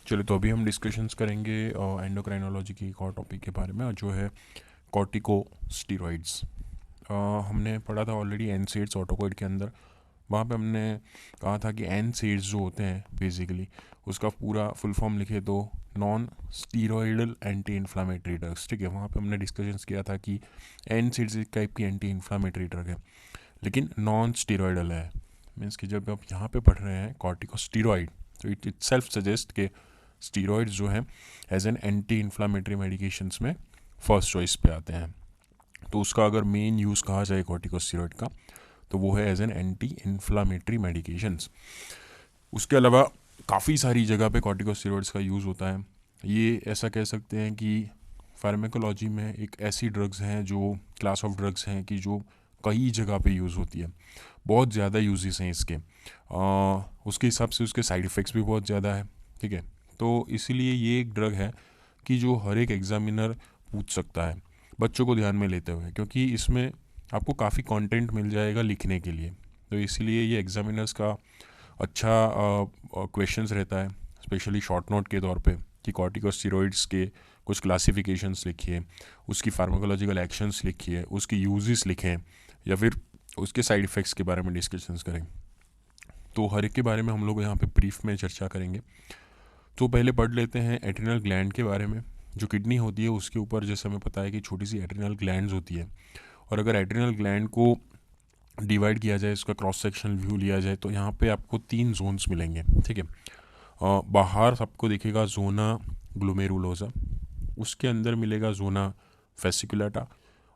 चलिए, तो अभी हम डिस्कशंस करेंगे एंडोक्राइनोलॉजी की एक और टॉपिक के बारे में, जो है कॉर्टिकोस्टेरॉइड्स। हमने पढ़ा था ऑलरेडी एनसेड्स ऑटोकॉइड के अंदर। वहाँ पे हमने कहा था कि एनसेड्स जो होते हैं बेसिकली, उसका पूरा फुल फॉर्म लिखे तो non steroidal anti inflammatory drugs. ठीक है, वहाँ पे हमने डिस्कशंस किया था कि एनसेड्स एक टाइप की एंटी इन्फ्लामेटरी ड्रग है, लेकिन नॉन स्टीरॉयडल है। मीन्स कि जब आप यहाँ पे पढ़ रहे हैं कॉर्टिकोस्टेरॉइड, तो इट सेल्फ सजेस्ट के स्टीरॉइड्स जो है as an anti inflammatory medications में फर्स्ट चॉइस पे आते हैं। तो उसका अगर मेन यूज़ कहा जाए कॉर्टिकोस्टेरॉइड का, तो वो है as an anti inflammatory medications. उसके अलावा काफ़ी सारी जगह पे कॉर्टिकोस्टेरॉइड्स का यूज़ होता है। ये ऐसा कह सकते हैं कि फार्माकोलॉजी में एक ऐसी ड्रग्स हैं, जो क्लास ऑफ ड्रग्स हैं कि जो कई जगह पे यूज़ होती है। बहुत ज़्यादा यूजेस हैं इसके। उसके हिसाब से उसके साइड इफ़ेक्ट्स भी बहुत ज़्यादा है। ठीक है, तो इसीलिए ये एक ड्रग है कि जो हर एक एग्जामिनर पूछ सकता है बच्चों को ध्यान में लेते हुए, क्योंकि इसमें आपको काफ़ी कंटेंट मिल जाएगा लिखने के लिए। तो इसलिए ये एग्जामिनर्स का अच्छा क्वेश्चंस रहता है, स्पेशली शॉर्ट नोट के तौर पे, कि कॉर्टिकोस्टेरॉइड्स के कुछ क्लासिफिकेशंस लिखिए, उसकी फार्माकोलॉजिकल एक्शंस लिखिए, उसकी यूजेस लिखें, या फिर उसके साइड इफ़ेक्ट्स के बारे में डिस्कशंस करें। तो हर एक के बारे में हम लोग यहाँ पे ब्रीफ में चर्चा करेंगे। तो पहले पढ़ लेते हैं एड्रिनल ग्लैंड के बारे में। जो किडनी होती है उसके ऊपर, जैसे हमें पता है कि छोटी सी एड्रिनल ग्लैंड्स होती है, और अगर एड्रिनल ग्लैंड को डिवाइड किया जाए, इसका क्रॉस सेक्शनल व्यू लिया जाए, तो यहाँ पे आपको 3 जोन्स मिलेंगे। ठीक है, बाहर सबको दिखेगा जोना ग्लोमेरुलोसा, उसके अंदर मिलेगा जोना फेसिकुलाटा,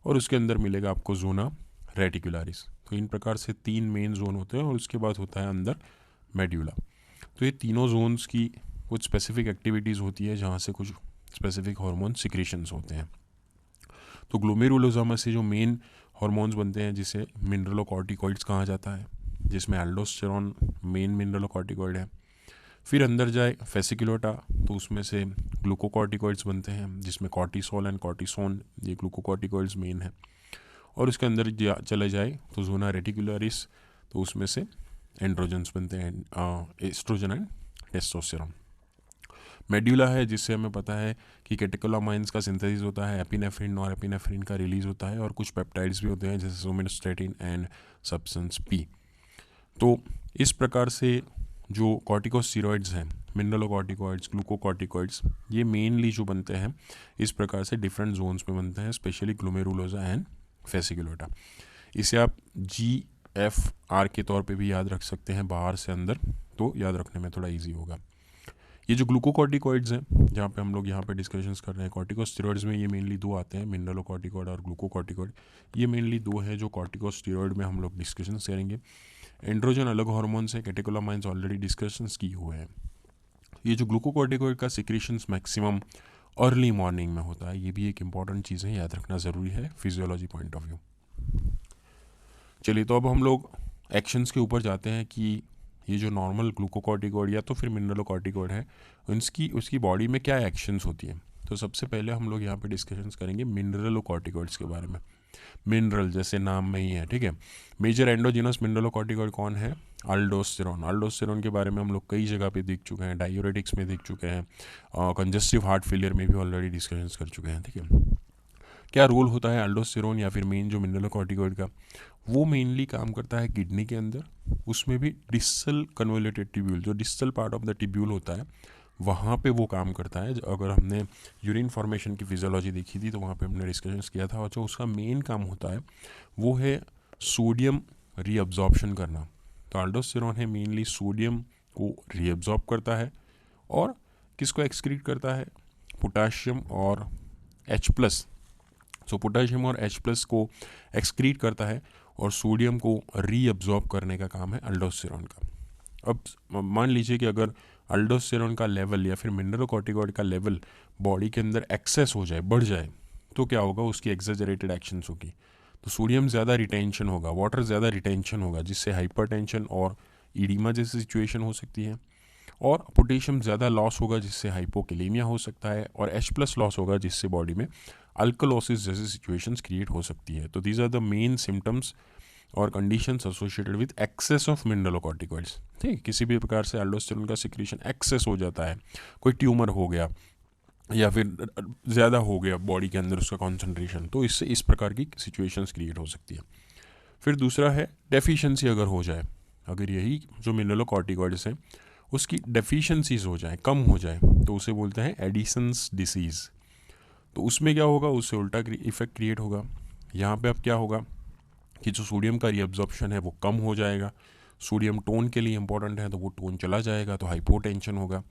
और उसके अंदर मिलेगा आपको जोना रेटिकुलारिस। तो इन प्रकार से 3 मेन जोन होते हैं, और उसके बाद होता है अंदर मेड्यूला। तो ये तीनों जोन्स की कुछ स्पेसिफिक एक्टिविटीज़ होती है, जहाँ से कुछ स्पेसिफिक हार्मोन सिक्रेशंस होते हैं। तो ग्लोमेरुलोसा में से जो मेन हार्मोन्स बनते हैं, जिसे मिनरलोकॉर्टिकॉइड्स कहा जाता है, जिसमें एल्डोस्टेरॉन मेन मिनरलोकॉर्टिकॉइड है। फिर अंदर जाए फेसिकुलोटा, तो उसमें से ग्लूकोकॉर्टिकॉइड्स बनते हैं, जिसमें कॉर्टिसोल एंड कॉर्टिसोन, ये ग्लूकोकॉर्टिकॉइड्स मेन है। और उसके अंदर चले जाए तो जोना रेटिकुलरिस, तो उसमें से एंड्रोजन्स बनते हैं, एस्ट्रोजन एंड टेस्टोस्टेरोन। मेड्यूला है, जिससे हमें पता है कि कैटेकोलामाइंस का सिंथेसिस होता है, एपिनेफ्रिन और एपिनेफ्रिन का रिलीज होता है, और कुछ पेप्टाइड्स भी होते हैं जैसे सोमेटोस्टेटिन एंड सब्सटेंस पी। तो इस प्रकार से जो कॉर्टिकोस्टेरॉइड्स हैं, मिनरलोकॉर्टिकॉइड्स, ग्लूकोकॉर्टिकॉइड्स, ये मेनली जो बनते हैं इस प्रकार से डिफरेंट जोन्स में बनते हैं, स्पेशली ग्लोमेरुलोसा एंड फेसिकुलोटा। इसे आप GFR के तौर पे भी याद रख सकते हैं, बाहर से अंदर, तो याद रखने में थोड़ा इजी होगा। ये जो ग्लूकोकॉर्टिकॉइड्स हैं, जहाँ पे हम लोग यहाँ पे डिस्कशंस कर रहे हैं कॉर्टिकोस्टेरॉइड्स में, ये मेनली 2 आते हैं, मिनरलोकॉर्टिकॉइड और ग्लूकोकॉर्टिकॉइड। ये मेनली 2 हैं जो कॉर्टिकोस्टेरॉइड में हम लोग डिस्कशंस करेंगे। एंड्रोजन अलग हार्मोन्स है, कैटेकोलामाइंस ऑलरेडी डिस्कशंस की हुए हैं। ये जो ग्लूकोकॉर्टिकॉइड का सिक्रेशंस मैक्सिमम अर्ली मॉर्निंग में होता है, ये भी एक इंपॉर्टेंट चीज़ है, याद रखना ज़रूरी है फिजियोलॉजी पॉइंट ऑफ व्यू। चलिए, तो अब हम लोग एक्शंस के ऊपर जाते हैं कि ये जो नॉर्मल ग्लूकोकॉर्टिकॉइड या तो फिर मिनरलोकॉर्टिकॉइड है, उसकी बॉडी में क्या एक्शंस होती है। तो सबसे पहले हम लोग यहाँ पे डिस्कशंस करेंगे मिनरलोकॉर्टिकॉइड्स के बारे में। मिनरल जैसे नाम में ही है, ठीक है। मेजर एंडोजिनस मिनरलोकॉर्टिकॉइड कौन है? अल्डोस्टेरोन। अल्डोस्टेरोन के बारे में हम लोग कई जगह पे देख चुके हैं, डायूरेटिक्स में देख चुके हैं, कंजस्टिव हार्ट फेलियर में भी ऑलरेडी डिस्कशंस कर चुके हैं। ठीक है, क्या रोल होता है अल्डोस्टेरोन या फिर मेन जो मिनरलोकॉर्टिकॉइड का? वो मेनली काम करता है किडनी के अंदर, उसमें भी डिस्टल कन्वोल्यूटेड टिब्यूल, जो distal part of the tubule होता है, वहाँ पे वो काम करता है। अगर हमने यूरिन फॉर्मेशन की फिजियोलॉजी देखी थी, तो वहाँ पे हमने डिस्कशंस किया था, और जो उसका मेन काम होता है वो है सोडियम रीअब्जॉर्प्शन करना। तो अल्डोस्टेरोन है मेनली सोडियम को रीअब्जॉर्ब करता है, और किसको एक्सक्रीट करता है? पोटाशियम और H+। सो पोटाशियम और H+ को एक्सक्रीट करता है, और सोडियम को रीअब्जॉर्ब करने का काम है अल्डोस्टेरोन का। अब मान लीजिए कि अगर अल्डोस्टेरोन का लेवल या फिर मिनरलोकॉर्टिकॉइड का लेवल बॉडी के अंदर एक्सेस हो जाए, बढ़ जाए, तो क्या होगा? उसकी एक्सेजरेटेड एक्शंस होगी। तो सोडियम ज़्यादा रिटेंशन होगा, वाटर ज़्यादा रिटेंशन होगा, जिससे हाइपरटेंशन और ईडिमा जैसी सिचुएशन हो सकती है। और पोटेशियम ज़्यादा लॉस होगा, जिससे हाइपोकेलेमिया हो सकता है, और H+ लॉस होगा, जिससे बॉडी में अल्कलोसिस जैसी सिचुएशंस क्रिएट हो सकती है। तो these are the main symptoms और conditions associated with excess of mineralocorticoids. ठीक है, किसी भी प्रकार से एल्डोस्टेरोन का सिक्रीशन एक्सेस हो जाता है, कोई ट्यूमर हो गया या फिर ज़्यादा हो गया बॉडी के अंदर उसका कॉन्सेंट्रेशन, तो इससे इस प्रकार की सिचुएशंस क्रिएट हो सकती है। फिर दूसरा है डेफिशिएंसी अगर हो जाए, अगर यही जो मिनरलोकॉर्टिकॉइड्स हैं उसकी डेफिशिएंसीज हो जाए, कम हो जाए, तो उसे बोलते हैं एडिसन्स डिसीज़। तो उसमें क्या होगा, उससे उल्टा इफेक्ट क्रिएट होगा। यहाँ पे अब क्या होगा कि जो सोडियम का रीअब्जॉर्प्शन है वो कम हो जाएगा। सोडियम टोन के लिए इंपॉर्टेंट है, तो वो टोन चला जाएगा तो हाइपोटेंशन होगा।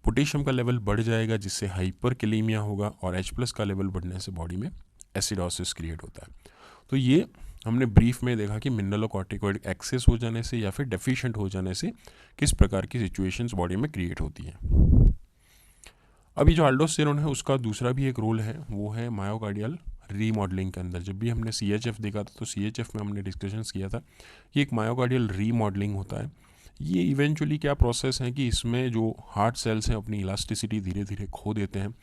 पोटेशियम का लेवल बढ़ जाएगा जिससे हाइपरकैलेमिया होगा, और H+ का लेवल बढ़ने से बॉडी में एसिडोसिस क्रिएट होता है। तो ये हमने ब्रीफ में देखा कि मिनरलोकॉर्टिकॉइड एक्सेस हो जाने से या फिर डेफिशिएंट हो जाने से किस प्रकार की सिचुएशंस बॉडी में क्रिएट होती हैं। अभी जो अल्डोस्टेरोन है उसका दूसरा भी एक रोल है, वो है मायोकार्डियल रीमॉडलिंग के अंदर। जब भी हमने CHF देखा था तो CHF में हमने डिस्कशंस किया था कि एक मायोकार्डियल रीमॉडलिंग होता है। ये इवेंचुअली क्या प्रोसेस है कि इसमें जो हार्ट सेल्स हैं अपनी इलास्टिसिटी धीरे धीरे खो देते हैं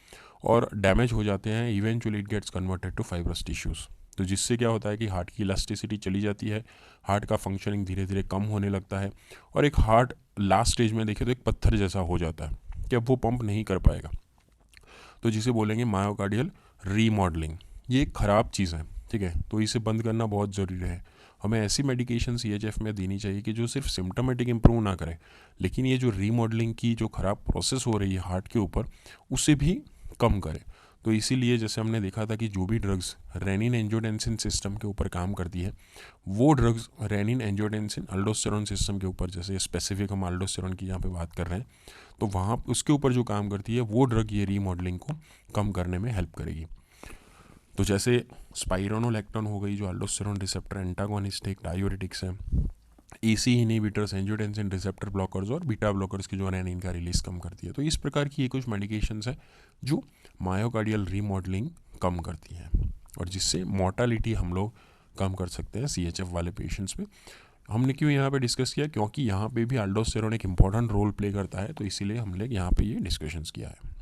और डैमेज हो जाते हैं। Eventually it gets converted to fibrous tissues. तो जिससे क्या होता है कि हार्ट की इलास्टिसिटी चली जाती है, हार्ट का फंक्शनिंग धीरे धीरे कम होने लगता है, और एक हार्ट लास्ट स्टेज में देखें तो एक पत्थर जैसा हो जाता है कि अब वो पंप नहीं कर पाएगा। तो जिसे बोलेंगे मायोकार्डियल रीमॉडलिंग। ये एक ख़राब चीज़ है, ठीक है, तो इसे बंद करना बहुत ज़रूरी है। हमें ऐसी मेडिकेशन CHF में देनी चाहिए कि जो सिर्फ सिम्टोमेटिक इम्प्रूव ना करे, लेकिन ये जो रीमॉडलिंग की जो ख़राब प्रोसेस हो रही है हार्ट के ऊपर, उसे भी कम करे। तो इसीलिए जैसे हमने देखा था कि जो भी ड्रग्स रेनिन एंजियोटेंसिन सिस्टम के ऊपर काम करती है, वो ड्रग्स रेनिन एंजियोटेंसिन अल्डोस्टेरोन सिस्टम के ऊपर, जैसे स्पेसिफिक हम अल्डोस्टेरोन की यहाँ पे बात कर रहे हैं, तो वहाँ उसके ऊपर जो काम करती है वो ड्रग ये रीमॉडलिंग को कम करने में हेल्प करेगी। तो जैसे स्पाइरोनोलैक्टोन हो गई जो अल्डोस्टेरोन रिसेप्टर एंटागोनिस्ट एक डायूरेटिक्स है, AC inhibitors, angiotensin receptor blockers और बीटा ब्लॉकर्स की जो रेनिन का रिलीज कम करती है। तो इस प्रकार की ये कुछ मेडिकेशंस है जो मायोकार्डियल रीमॉडलिंग कम करती हैं, और जिससे मोर्टालिटी हम लोग कम कर सकते हैं CHF वाले पेशेंट्स में। हमने क्यों यहाँ पे डिस्कस किया, क्योंकि यहाँ पे भी अल्डोस्टेरोन एक इम्पॉर्टेंट रोल प्ले करता है, तो इसीलिए हमने यहाँ पे ये डिस्कशंस किया है।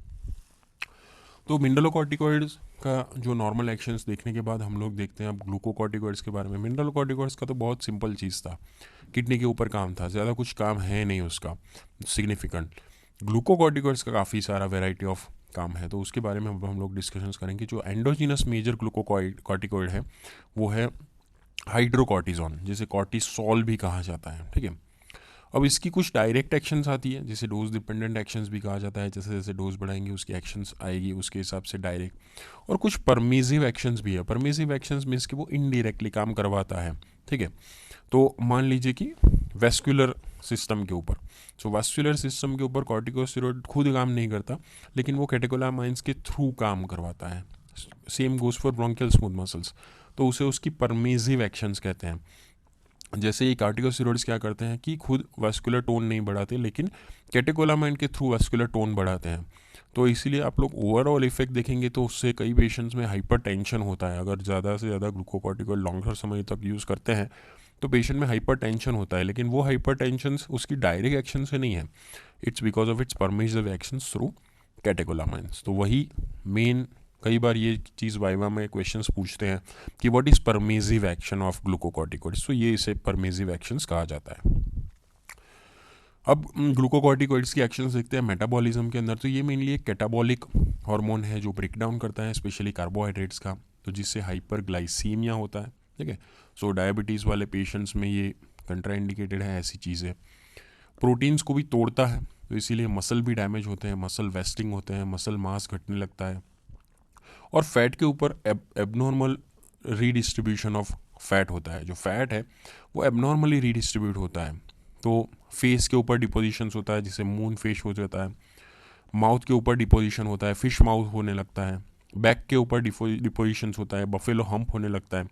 तो मिनरलोकॉर्टिकॉइड्स का जो नॉर्मल एक्शंस देखने के बाद हम लोग देखते हैं अब ग्लूकोकॉर्टिकॉइड्स के बारे में। मिनरलोकॉर्टिकॉइड्स का तो बहुत सिंपल चीज़ था, किडनी के ऊपर काम था, ज़्यादा कुछ काम है नहीं उसका सिग्निफिकेंट। ग्लूकोकॉर्टिकॉइड्स का काफ़ी सारा वेराइटी ऑफ काम है, तो उसके बारे में अब हम लोग डिस्कशंस करेंगे। जो एंडोजीनस मेजर ग्लूकोकॉर्टिकॉइड है वो है हाइड्रोकॉर्टिजोन, जिसे कॉर्टिसोल भी कहा जाता है, ठीक है। अब इसकी कुछ डायरेक्ट एक्शंस आती है जिसे डोज डिपेंडेंट एक्शंस भी कहा जाता है, जैसे जैसे डोज बढ़ाएंगे उसकी एक्शंस आएगी उसके हिसाब से डायरेक्ट, और कुछ परमिसिव एक्शंस भी है। परमिसिव एक्शंस मीन्स कि वो इनडायरेक्टली काम करवाता है, ठीक है। तो मान लीजिए कि वेस्कुलर सिस्टम के ऊपर, सो वेस्कुलर सिस्टम के ऊपर कॉर्टिकोस्टेरॉइड खुद काम नहीं करता, लेकिन वो कैटेकोलामाइंस के थ्रू काम करवाता है। Same goes for bronchial smooth muscles, तो उसे उसकी परमिसिव एक्शंस कहते हैं। जैसे ये कॉर्टिकोस्टेरॉइड्स क्या करते हैं कि खुद वास्कुलर टोन नहीं बढ़ाते, लेकिन कैटेकोलामाइन के थ्रू वास्कुलर टोन बढ़ाते हैं। तो इसीलिए आप लोग ओवरऑल इफेक्ट देखेंगे तो उससे कई पेशेंट्स में हाइपर टेंशन होता है। अगर ज़्यादा से ज़्यादा ग्लूकोकॉर्टिकॉइड लॉन्गर समय तक यूज़ करते हैं तो पेशेंट में हाइपर टेंशन होता है, लेकिन वो हाइपर टेंशन उसकी डायरेक्ट एक्शन से नहीं है, it's because of its permissive actions through catecholamines. तो वही मेन, कई बार ये चीज़ वाइवा में क्वेश्चंस पूछते हैं कि what is permissive action of glucocorticoids, तो ये इसे परमिसिव एक्शंस कहा जाता है। अब ग्लूकोकॉर्टिकॉइड्स की एक्शंस देखते हैं मेटाबॉलिज्म के अंदर। तो ये मेनली एक कैटाबॉलिक हार्मोन है जो ब्रेक डाउन करता है स्पेशली कार्बोहाइड्रेट्स का, तो जिससे हाइपरग्लाइसीमिया होता है, ठीक है। सो डायबिटीज़ वाले पेशेंट्स में ये कंट्राइंडिकेटेड है ऐसी चीज़ें। प्रोटीन्स को भी तोड़ता है, तो इसीलिए मसल भी डैमेज होते हैं, मसल वेस्टिंग होते हैं, मसल मास घटने लगता है। और फैट के ऊपर एबनॉर्मल रीडिस्ट्रीब्यूशन ऑफ फैट होता है। जो फैट है वो एबनॉर्मली रीडिस्ट्रीब्यूट होता है। तो फेस के ऊपर डिपोजिशंस होता है जिसे मून फेस हो जाता है, माउथ के ऊपर डिपोजिशन होता है, फिश माउथ होने लगता है, बैक के ऊपर डिपोजिशंस होता है, बफेलो हम्प होने लगता है।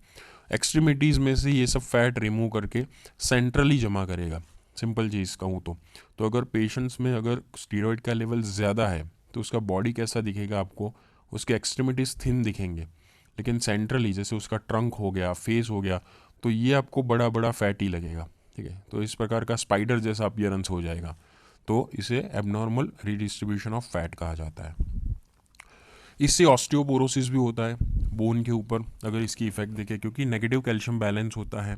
एक्सट्रीमिटीज़ में से ये सब फैट रिमूव करके सेंट्रली जमा करेगा। सिंपल चीज़ कहूँ तो अगर पेशेंट्स में अगर स्टीरॉयड का लेवल ज़्यादा है तो उसका बॉडी कैसा दिखेगा आपको, उसके एक्सट्रीमिटीज़ थिन दिखेंगे, लेकिन सेंट्रली जैसे उसका ट्रंक हो गया, फेस हो गया, तो ये आपको बड़ा बड़ा फैटी लगेगा, ठीक है। तो इस प्रकार का स्पाइडर जैसा अपीयरेंस हो जाएगा, तो इसे एबनॉर्मल रीडिस्ट्रीब्यूशन ऑफ फैट कहा जाता है। इससे ऑस्टियोपोरोसिस भी होता है, बोन के ऊपर अगर इसकी इफेक्ट देखें, क्योंकि नेगेटिव कैल्शियम बैलेंस होता है,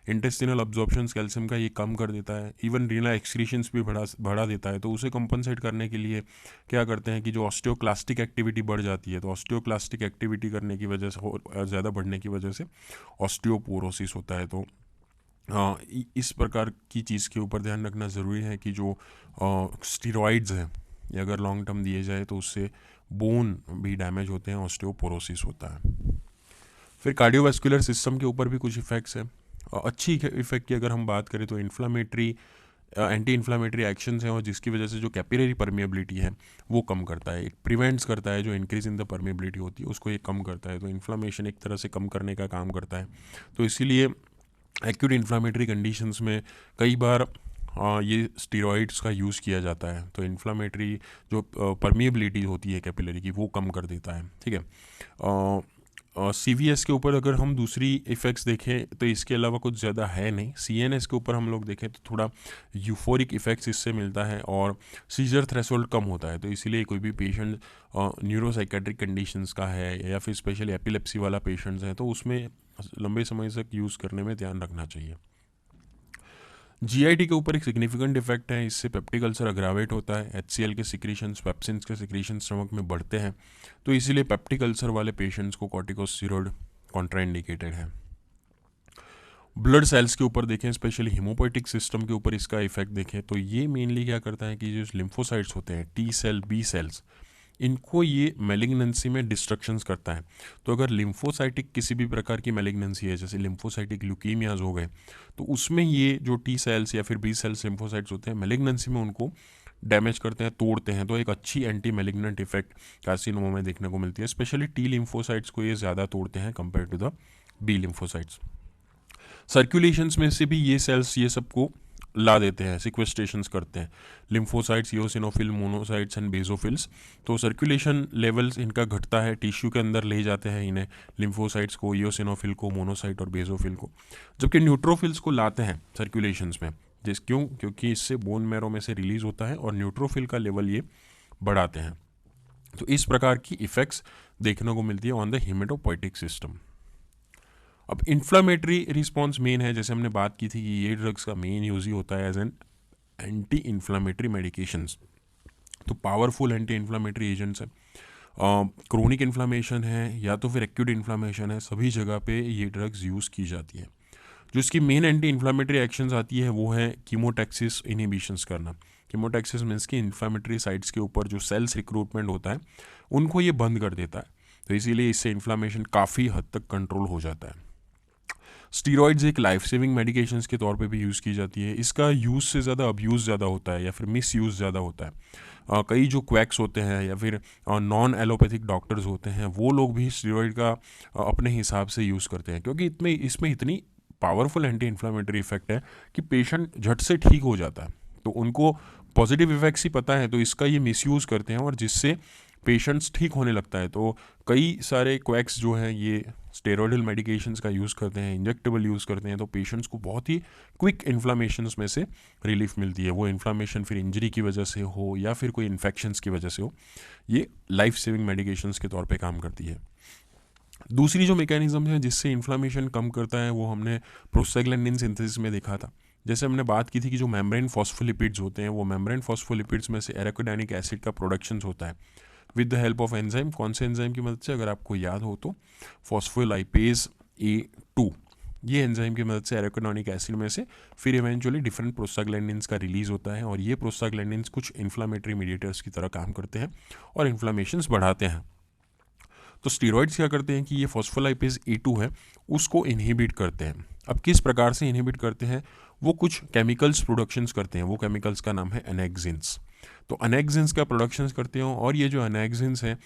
इंटेस्टिनल अब्जॉर्प्शंस कैल्शियम का ये कम कर देता है, इवन रीनल एक्सक्रीशंस भी बढ़ा देता है। तो उसे कंपनसेट करने के लिए क्या करते हैं कि जो ऑस्टियोक्लास्टिक एक्टिविटी बढ़ जाती है, तो ऑस्टियोक्लास्टिक एक्टिविटी करने की वजह से ज़्यादा बढ़ने की वजह से ऑस्टियोपोरोसिस होता है। तो इस प्रकार की चीज़ के ऊपर ध्यान रखना ज़रूरी है कि जो स्टीरॉइड्स हैं ये अगर लॉन्ग टर्म दिए जाए तो उससे बोन भी डैमेज होते हैं, ऑस्टियोपोरोसिस होता है। फिर कार्डियोवास्कुलर सिस्टम के ऊपर भी कुछ इफ़ेक्ट्स हैं। अच्छी इफ़ेक्ट की अगर हम बात करें तो एंटी इन्फ्लामेटरी एक्शंस हैं, और जिसकी वजह से जो कैपिलरी परमिएबिलिटी है वो कम करता है, प्रिवेंट्स करता है, जो इंक्रीज इन द परमिएबिलिटी होती है उसको ये कम करता है। तो इन्फ्लामेशन एक तरह से कम करने का काम करता है। तो इसीलिए एक्यूट इन्फ्लामेटरी कंडीशंस में कई बार ये स्टीरॉइड्स का यूज़ किया जाता है। तो इन्फ्लामेटरी जो परमिएबिलिटी होती है कैपिलरी की वो कम कर देता है। ठीक है। CVS के ऊपर अगर हम दूसरी इफ़ेक्ट्स देखें तो इसके अलावा कुछ ज़्यादा है नहीं। CNS के ऊपर हम लोग देखें तो थोड़ा यूफोरिक इफ़ेक्ट्स इससे मिलता है और सीजर थ्रेशोल्ड कम होता है। तो इसीलिए कोई भी पेशेंट न्यूरोसाइकेट्रिक कंडीशंस का है या फिर स्पेशली एपिलेप्सी वाला पेशेंट्स है तो उसमें लंबे समय तक यूज़ करने में ध्यान रखना चाहिए। GIT के ऊपर एक सिग्निफिकेंट इफेक्ट है, इससे पेप्टिक अल्सर अग्रावेट होता है, HCl के सिक्रीशंस, पेप्सिन्स के सिक्रीशंस स्टमक में बढ़ते हैं। तो इसीलिए पेप्टिक अल्सर वाले पेशेंट्स को कॉर्टिकोस्टेरॉइड कॉन्ट्राइंडिकेटेड है। ब्लड सेल्स के ऊपर देखें, स्पेशली हिमोपोइटिक सिस्टम के ऊपर इसका इफेक्ट देखें तो ये मेनली क्या करता है कि जो लिम्फोसाइट्स होते हैं, T सेल, B सेल्स, इनको ये मैलिग्नेंसी में डिस्ट्रक्शंस करता है। तो अगर लिम्फोसाइटिक किसी भी प्रकार की मैलिग्नेंसी है, जैसे लिम्फोसाइटिक ल्यूकीमियाज हो गए, तो उसमें ये जो T सेल्स या फिर B सेल्स लिम्फोसाइट्स होते हैं मैलिग्नेंसी में उनको डैमेज करते हैं, तोड़ते हैं। तो एक अच्छी एंटी मैलिग्नेंट इफेक्ट कार्सिनोमा में देखने को मिलती है। स्पेशली T लिम्फोसाइट्स को ये ज़्यादा तोड़ते हैं compare to the B lymphocytes. Circulations में से भी ये सेल्स ये सबको ला देते हैं, सिक्वेस्ट्रेशंस करते हैं, lymphocytes, eosinophil, monocytes and basophils. तो सर्कुलेशन लेवल्स इनका घटता है, टिश्यू के अंदर ले जाते हैं इन्हें, लिम्फोसाइट्स को, इओसिनोफिल को, मोनोसाइट और बेसोफिल को, जबकि न्यूट्रोफिल्स को लाते हैं सर्कुलेशंस में। क्योंकि इससे बोन मैरो में से रिलीज होता है और न्यूट्रोफिल का लेवल ये बढ़ाते हैं। तो इस प्रकार की इफेक्ट्स देखने को मिलती है ऑन द हिमेटोपोइटिक सिस्टम। अब इन्फ्लामेटरी रिस्पॉन्स मेन है, जैसे हमने बात की थी कि ये ड्रग्स का मेन यूज ही होता है as an anti inflammatory medications. तो पावरफुल एंटी इन्फ्लामेटरी एजेंट्स है, क्रोनिक इन्फ्लामेशन है या तो फिर एक्यूट इन्फ्लामेशन है, सभी जगह पे ये ड्रग्स यूज़ की जाती है। जो इसकी मेन एंटी इन्फ्लामेटरी एक्शंस आती है वो है कीमोटैक्सिस इनहिबिशंस करना। कीमोटैक्सिस मीन्स कि इन्फ्लामेटरी साइट्स के ऊपर जो सेल्स रिक्रूटमेंट होता है उनको ये बंद कर देता है। तो इसीलिए इससे इन्फ्लामेशन काफ़ी हद तक कंट्रोल हो जाता है। स्टीरॉइड्स एक लाइफ सेविंग मेडिकेशंस के तौर पे भी यूज़ की जाती है। इसका यूज़ से ज़्यादा अब्यूज़ ज़्यादा होता है या फिर मिस यूज़ ज़्यादा होता है। कई जो क्वैक्स होते हैं या फिर नॉन एलोपैथिक डॉक्टर्स होते हैं वो लोग भी स्टीरॉइड का अपने हिसाब से यूज़ करते हैं, क्योंकि इसमें इतनी पावरफुल एंटी इन्फ्लामेटरी इफेक्ट है कि पेशेंट झट से ठीक हो जाता है। तो उनको पॉजिटिव इफेक्ट्स ही पता है, तो इसका ये मिसयूज़ करते हैं और जिससे पेशेंट्स ठीक होने लगता है। तो कई सारे क्वैक्स जो हैं ये स्टेरॉइडल मेडिकेशंस का यूज़ करते हैं, इंजेक्टेबल यूज़ करते हैं, तो पेशेंट्स को बहुत ही क्विक इन्फ्लामेशंस में से रिलीफ मिलती है। वो इन्फ्लामेशन फिर इंजरी की वजह से हो या फिर कोई इन्फेक्शंस की वजह से हो, ये लाइफ सेविंग मेडिकेशंस के तौर पे काम करती है। दूसरी जो मैकेनिज्म है जिससे इन्फ्लामेशन कम करता है वो हमने प्रोस्टाग्लैंडिन सिंथेसिस में देखा था। जैसे हमने बात की थी कि जो मेम्ब्रेन फॉस्फोलिपिड्स होते हैं वो मेम्ब्रेन फॉस्फोलिपिड्स में से एराकिडोनिक एसिड का प्रोडक्शन होता है with the help of enzyme. कौन से एंजाइम की मदद से, अगर आपको याद हो तो फॉस्फोलाइपेज A2, ये एंजाइम की मदद से एराकिडोनिक एसिड में से फिर इवेंचुअली डिफरेंट प्रोस्टाग्लैंडिन्स का रिलीज होता है और ये प्रोस्टाग्लैंडिन्स कुछ इन्फ्लामेटरी मीडिएटर्स की तरह काम करते हैं और इन्फ्लामेशंस बढ़ाते हैं। तो स्टीरॉइड्स क्या करते हैं कि ये फॉस्फोलाइपेज A2 है उसको इनहिबिट करते हैं। अब किस प्रकार से इनहिबिट करते हैं, वो कुछ केमिकल्स प्रोडक्शंस करते हैं, वो केमिकल्स का नाम है अनेक्सिन्स। तो अनेक्सिन्स का प्रोडक्शंस करते हैं और ये जो अनेक्सिन्स हैं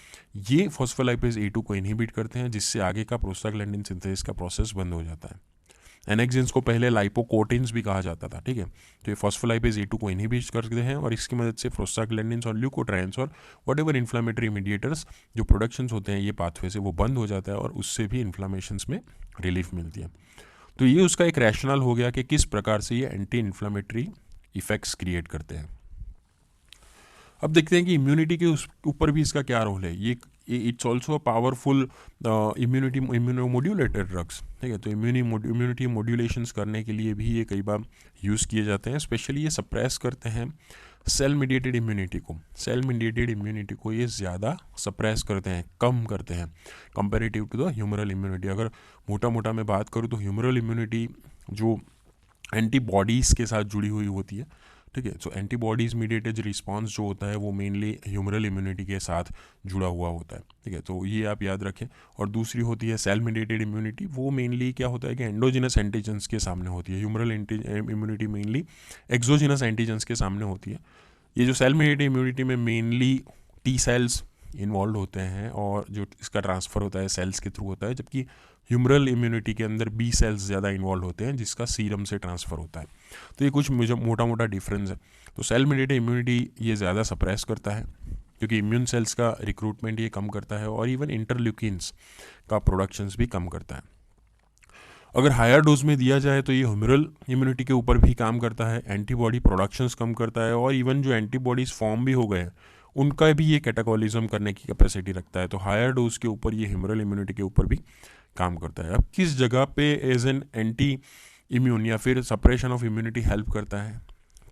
ये फॉस्फोलाइपेज A2 को इनहिबिट करते हैं, जिससे आगे का प्रोस्टाग्लैंडिन सिंथेसिस का प्रोसेस बंद हो जाता है। एनेक्सिन्स को पहले लाइपोकोटिन्स भी कहा जाता था, ठीक है। तो ये फॉस्फोलाइपेज A2 को इनहिबिट करते हैं और इसकी मदद से प्रोस्टाग्लैंडिन्स और ल्यूकोट्राइन्स और व्हाटएवर इन्फ्लामेटरी मीडिएटर्स जो प्रोडक्शंस होते हैं ये पाथवे से वो बंद हो जाता है और उससे भी इन्फ्लामेशंस में रिलीफ मिलती है। तो ये उसका एक रैशनल हो गया कि किस प्रकार से ये एंटी इन्फ्लामेटरी इफेक्ट्स क्रिएट करते हैं। अब देखते हैं कि इम्यूनिटी के ऊपर भी इसका क्या रोल है। ये it's also a powerful immunomodulator drugs, ठीक है। तो इम्यूनिटी मॉड्यूलेशंस करने के लिए भी ये कई बार यूज़ किए जाते हैं। स्पेशली ये सप्रेस करते हैं सेल मीडिएटेड इम्यूनिटी को ये ज़्यादा सप्रेस करते हैं, कम करते हैं comparative to the humoral immunity. अगर मोटा मोटा मैं बात करूँ तो ह्यूमरल इम्यूनिटी जो एंटीबॉडीज़ के साथ जुड़ी हुई होती है, ठीक है। सो एंटीबॉडीज़ मीडिएटेड रिस्पॉन्स जो होता है वो मेनली ह्यूमरल इम्यूनिटी के साथ जुड़ा हुआ होता है, ठीक है। तो ये आप याद रखें। और दूसरी होती है सेल मीडिएटेड इम्यूनिटी, वो मेनली क्या होता है कि एंडोजिनस एंटीजेंस के सामने होती है। Humoral immunity mainly exogenous antigens के सामने होती है। ये जो सेल मीडिएटेड इम्यूनिटी में मेनली टी सेल्स इन्वॉल्व होते हैं और जो इसका ट्रांसफ़र होता है सेल्स के थ्रू होता है, जबकि ह्यूमरल इम्यूनिटी के अंदर बी सेल्स ज़्यादा इन्वॉल्व होते हैं जिसका सीरम से ट्रांसफ़र होता है। तो ये कुछ मुझे मोटा मोटा डिफरेंस है। तो सेल मीडिएटेड इम्यूनिटी ये ज़्यादा सप्रेस करता है क्योंकि इम्यून सेल्स का रिक्रूटमेंट ये कम करता है और इवन इंटरल्यूकिन्स का प्रोडक्शंस भी कम करता है। अगर हायर डोज में दिया जाए तो ये ह्यूमरल इम्यूनिटी के ऊपर भी काम करता है, एंटीबॉडी प्रोडक्शंस कम करता है और इवन जो एंटीबॉडीज़ फॉर्म भी हो गए हैं उनका भी ये कैटाकॉलिज्म करने की कैपेसिटी रखता है। तो हायर डोज के ऊपर ये ह्यूमरल इम्यूनिटी के ऊपर भी काम करता है। अब किस जगह पे एज एन एंटी इम्यून या फिर सप्रेशन ऑफ इम्यूनिटी हेल्प करता है,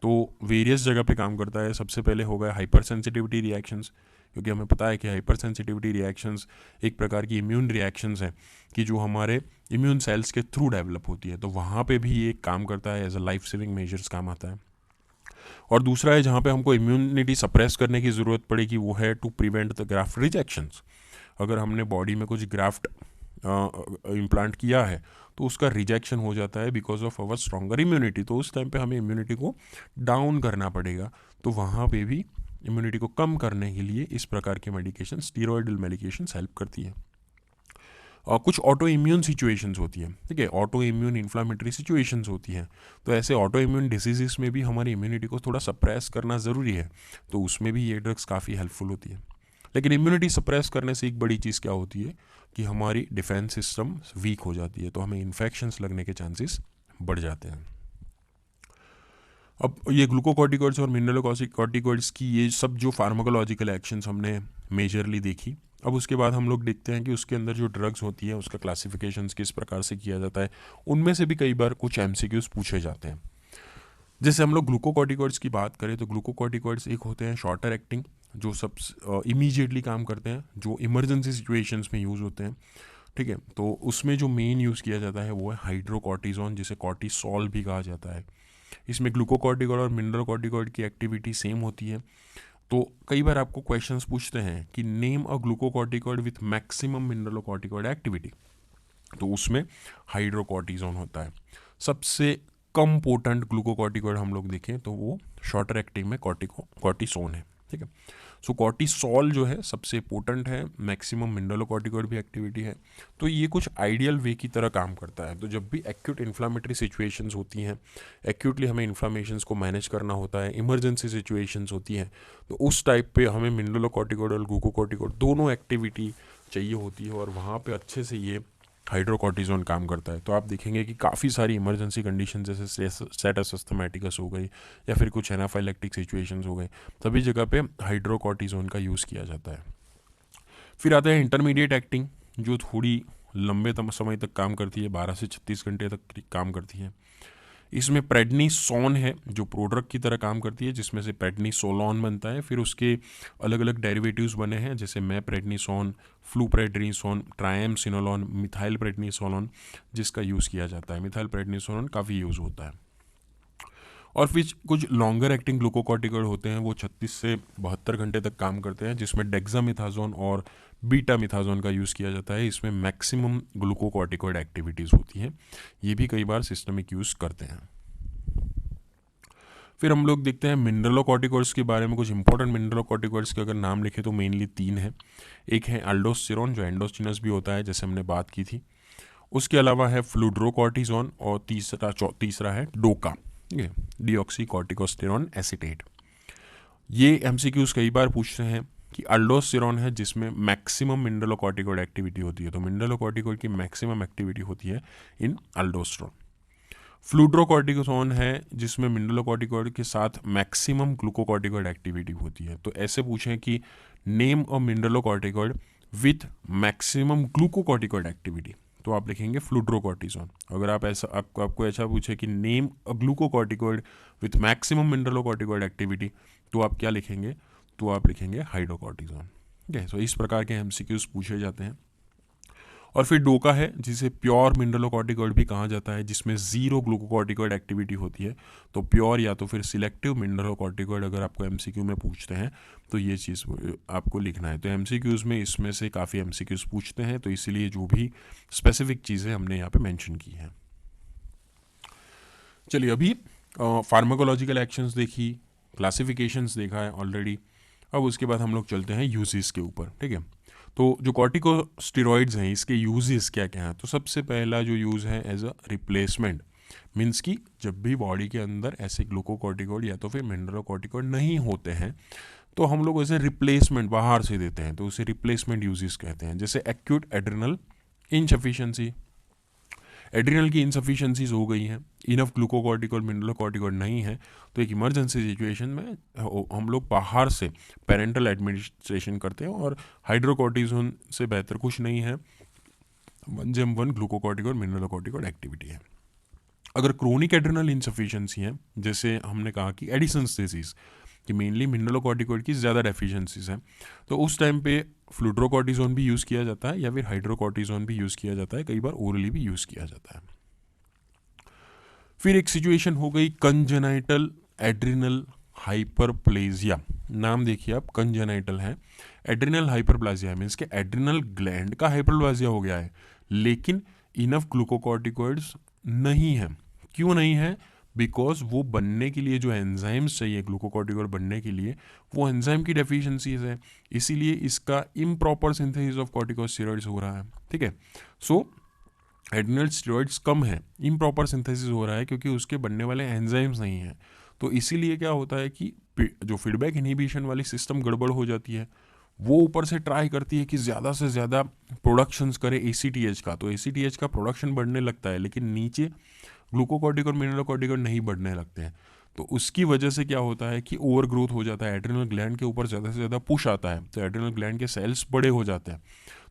तो वेरियस जगह पे काम करता है। सबसे पहले हो गया हाइपर सेंसिटिविटी रिएक्शंस, क्योंकि हमें पता है कि हाइपर सेंसिटिविटी रिएक्शंस एक प्रकार की इम्यून रिएक्शंस हैं कि जो हमारे इम्यून सेल्स के थ्रू डेवलप होती है। तो वहाँ पे भी ये काम करता है, as a life saving measures काम आता है। और दूसरा है जहाँ पे हमको इम्यूनिटी सप्रेस करने की ज़रूरत पड़ेगी वो है to prevent the graft rejections. अगर हमने बॉडी में कुछ ग्राफ्ट इम्प्लांट किया है तो उसका रिजेक्शन हो जाता है because of our stronger immunity, तो उस टाइम पे हमें इम्यूनिटी को डाउन करना पड़ेगा। तो वहाँ पे भी इम्यूनिटी को कम करने के लिए इस प्रकार के मेडिकेशन, स्टीरॉयडल मेडिकेशंस हेल्प करती है। और कुछ ऑटो इम्यून सिचुएशंस होती हैं, ठीक है, ऑटो इम्यून इन्फ्लामेटरी सिचुएशंस होती हैं। तो ऐसे ऑटो इम्यून डिसीज़ में भी हमारी इम्यूनिटी को थोड़ा सप्रेस करना ज़रूरी है, तो उसमें भी ये ड्रग्स काफ़ी हेल्पफुल होती है। लेकिन इम्यूनिटी सप्रेस करने से एक बड़ी चीज़ क्या होती है कि हमारी डिफेंस सिस्टम वीक हो जाती है, तो हमें इन्फेक्शंस लगने के चांसेस बढ़ जाते हैं। अब ये ग्लूकोकॉर्टिकॉइड्स और मिनरलोकॉर्टिकॉइड्स की ये सब जो फार्माकोलॉजिकल एक्शंस हमने मेजरली देखी, अब उसके बाद हम लोग देखते हैं कि उसके अंदर जो ड्रग्स होती है उसका क्लासिफिकेशन किस प्रकार से किया जाता है। उनमें से भी कई बार कुछ एमसीक्यूज पूछे जाते हैं। जैसे हम लोग ग्लूकोकॉर्टिकॉइड्स की बात करें तो ग्लूकोकॉर्टिकॉइड्स एक होते हैं शॉर्टर एक्टिंग, जो सब इमीडिएटली काम करते हैं, जो इमरजेंसी सिचुएशंस में यूज़ होते हैं, ठीक है। तो उसमें जो मेन यूज़ किया जाता है वो है हाइड्रोकॉर्टिजोन, जिसे कॉर्टिसोल भी कहा जाता है। इसमें ग्लूकोकॉर्टिकॉइड और मिनरलोकॉर्टिकॉइड की एक्टिविटी सेम होती है। तो कई बार आपको क्वेश्चंस पूछते हैं कि name a glucocorticoid with maximum mineralocorticoid activity, तो उसमें हाइड्रोकॉर्टिजोन होता है। सबसे कम पोटेंट ग्लूकोकॉर्टिकॉइड हम लोग देखें तो वो शॉर्टर एक्टिंग में कॉर्टिसोन है, ठीक है। सो कॉर्टिसोल जो है सबसे पोटेंट है, मैक्सिमम मिनरलोकॉर्टिकॉइड भी एक्टिविटी है। तो ये कुछ आइडियल वे की तरह काम करता है। तो जब भी एक्यूट इन्फ्लामेटरी सिचुएशंस होती हैं, एक्यूटली हमें इन्फ्लामेशंस को मैनेज करना होता है, इमरजेंसी सिचुएशंस होती हैं, तो उस टाइप पे हमें मिनरलोकॉर्टिकॉइड और ग्लूकोकॉर्टिकॉइड दोनों एक्टिविटी चाहिए होती है और वहाँ पे अच्छे से ये हाइड्रोकॉर्टिजोन काम करता है। तो आप देखेंगे कि काफ़ी सारी इमरजेंसी कंडीशन जैसे स्टेटस अस्थमैटिकस हो गई या फिर कुछ एनाफाइलेक्टिक सिचुएशंस हो गए, सभी जगह पे हाइड्रोकॉर्टिजोन का यूज़ किया जाता है। फिर आता है इंटरमीडिएट एक्टिंग, जो थोड़ी लंबे समय तक काम करती है, 12 से 36 घंटे तक काम करती है। इसमें प्रेडनिसोन है जो प्रोड्रग की तरह काम करती है, जिसमें से प्रेडनिसोलॉन बनता है। फिर उसके अलग अलग डेरिवेटिव्स बने हैं, जैसे मैप्रेडनिसोन, फ्लूप्रेडनिसोन, ट्राइएमसिनोलॉन, मिथाइल प्रेडनिसोलॉन, जिसका यूज़ किया जाता है। मिथाइल प्रेडनिसोलॉन काफ़ी यूज़ होता है। और फिर कुछ लॉन्गर एक्टिंग ग्लूकोकॉर्टिकॉइड होते हैं, वो 36 से 72 घंटे तक काम करते हैं, जिसमें डेक्सामिथाजोन और बीटामिथाजोन का यूज़ किया जाता है। इसमें मैक्सिमम ग्लूकोकॉर्टिकॉइड एक्टिविटीज़ होती हैं। ये भी कई बार सिस्टमिक यूज़ करते हैं। फिर हम लोग देखते हैं मिनरलोकॉर्टिकॉइड्स के बारे में। कुछ इंपॉर्टेंट मिनरलोकॉर्टिकॉइड्स के अगर नाम लिखे तो मेनली 3 है। एक है अल्डोस्टेरोन, जो एंडोस्टिनस भी होता है, जैसे हमने बात की थी। उसके अलावा है फ्लूड्रोकॉर्टिजोन और तीसरा है डोका, ठीक है, डीऑक्सीकॉर्टिकोस्टेरोन एसीटेट। ये एमसीक्यूज कई बार पूछते हैं कि अल्डोस्टेरोन है जिसमें मैक्सिमम मिनरलोकॉर्टिकॉइड एक्टिविटी होती है, तो मिनरलोकॉर्टिकॉइड की मैक्सिमम एक्टिविटी होती है इन अल्डोस्टेरोन। फ्लूड्रोकॉर्टिकोन है जिसमें मिनरलोकॉर्टिकॉइड के साथ मैक्सिमम ग्लूकोकॉर्टिकॉइड एक्टिविटी होती है। तो ऐसे पूछें कि name a mineralocorticoid with maximum glucocorticoid activity, तो आप लिखेंगे फ्लूड्रोकॉर्टिजोन। अगर आप ऐसा आपको ऐसा पूछे कि name a glucocorticoid with maximum mineralocorticoid activity, तो आप क्या लिखेंगे? तो आप लिखेंगे हाइड्रोकॉर्टिजोन। ठीक है, सो इस प्रकार के एमसीक्यूज पूछे जाते हैं। और फिर डोका है, जिसे प्योर मिनरलोकॉर्टिकॉइड भी कहा जाता है, जिसमें जीरो ग्लूकोकॉर्टिकॉइड एक्टिविटी होती है। तो प्योर या तो फिर सिलेक्टिव मिनरलोकॉर्टिकॉइड अगर आपको एमसीक्यू में पूछते हैं तो ये चीज़ आपको लिखना है। तो एमसीक्यूज में इसमें से काफ़ी एमसीक्यूज पूछते हैं, तो इसीलिए जो भी स्पेसिफिक चीज़ें हमने यहाँ पे मेंशन की हैं। चलिए, अभी फार्माकोलॉजिकल एक्शंस देखी, क्लासिफिकेशंस देखा है ऑलरेडी। अब उसके बाद हम लोग चलते हैं यूजेस के ऊपर। ठीक है, तो जो कॉर्टिकोस्टेरॉइड्स हैं इसके यूजेस क्या क्या हैं? तो सबसे पहला जो यूज़ है एज अ रिप्लेसमेंट, मीन्स कि जब भी बॉडी के अंदर ऐसे ग्लूकोकॉर्टिकॉइड या तो फिर मिनरलोकॉर्टिकॉइड नहीं होते हैं तो हम लोग ऐसे रिप्लेसमेंट बाहर से देते हैं, तो उसे रिप्लेसमेंट यूजेस कहते हैं। जैसे एक्यूट एड्रिनल इनसफिशिएंसी, एड्रिनल की इनसफिशिएंसीज हो गई हैं, इनफ ग्लूकोकॉर्टिकॉइड मिनरलोकॉर्टिकॉइड नहीं है, तो एक इमरजेंसी सिचुएशन में हम लोग बाहर से पेरेंटल एडमिनिस्ट्रेशन करते हैं, और हाइड्रोकॉर्टिजोन से बेहतर कुछ नहीं है, 1/1 ग्लूकोकॉर्टिकॉइड मिनरलोकॉर्टिकॉइड एक्टिविटी है। अगर क्रोनिक एड्रिनल इनसफिशिएंसी है, जैसे हमने कहा कि एडिसन्स डिजीज कि मेनली मिनरलोकॉर्टिकॉइड की ज़्यादा डेफिशिएंसीज हैं, तो उस टाइम पे फ्लूड्रोकॉर्टिजोन भी यूज़ किया जाता है या फिर हाइड्रोकॉर्टिजोन भी यूज़ किया जाता है, कई बार ओरली भी यूज़ किया जाता है। फिर एक सिचुएशन हो गई कंजेनाइटल एड्रिनल हाइपरप्लेजिया। नाम देखिए आप, कंजेनाइटल है, एड्रिनल हाइपरप्लाजिया है, मीन्स के एड्रिनल ग्लैंड का हाइपरप्लाजिया हो गया है, लेकिन इनफ ग्लूकोकॉर्टिकॉइड्स नहीं है। क्यों नहीं है? बिकॉज वो बनने के लिए जो एंजाइम्स चाहिए ग्लूकोकॉर्टिकॉइड बनने के लिए, वो एंजाइम की डेफिशिएंसीज है, इसीलिए इसका इम्प्रॉपर सिंथेसिस ऑफ कॉर्टिकोस्टेरॉइड्स हो रहा है। ठीक है, सो एड्रिनल स्टेरॉइड्स कम है, इम्प्रॉपर सिंथेसिस हो रहा है क्योंकि उसके बनने वाले एंजाइम्स नहीं हैं। तो इसीलिए क्या होता है कि जो फीडबैक इनहिबिशन वाली सिस्टम गड़बड़ हो जाती है, वो ऊपर से ट्राई करती है कि ज़्यादा से ज़्यादा प्रोडक्शंस करे ACTH का, तो ACTH का प्रोडक्शन बढ़ने लगता है, लेकिन नीचे ग्लूकोकॉर्टिकॉइड मिनरलोकॉर्टिकॉइड नहीं बढ़ने लगते हैं। तो उसकी वजह से क्या होता है कि ओवर ग्रोथ हो जाता है, एड्रिनल ग्लैंड के ऊपर ज़्यादा से ज़्यादा पुश आता है, तो एड्रिनल ग्लैंड के सेल्स बड़े हो जाते हैं,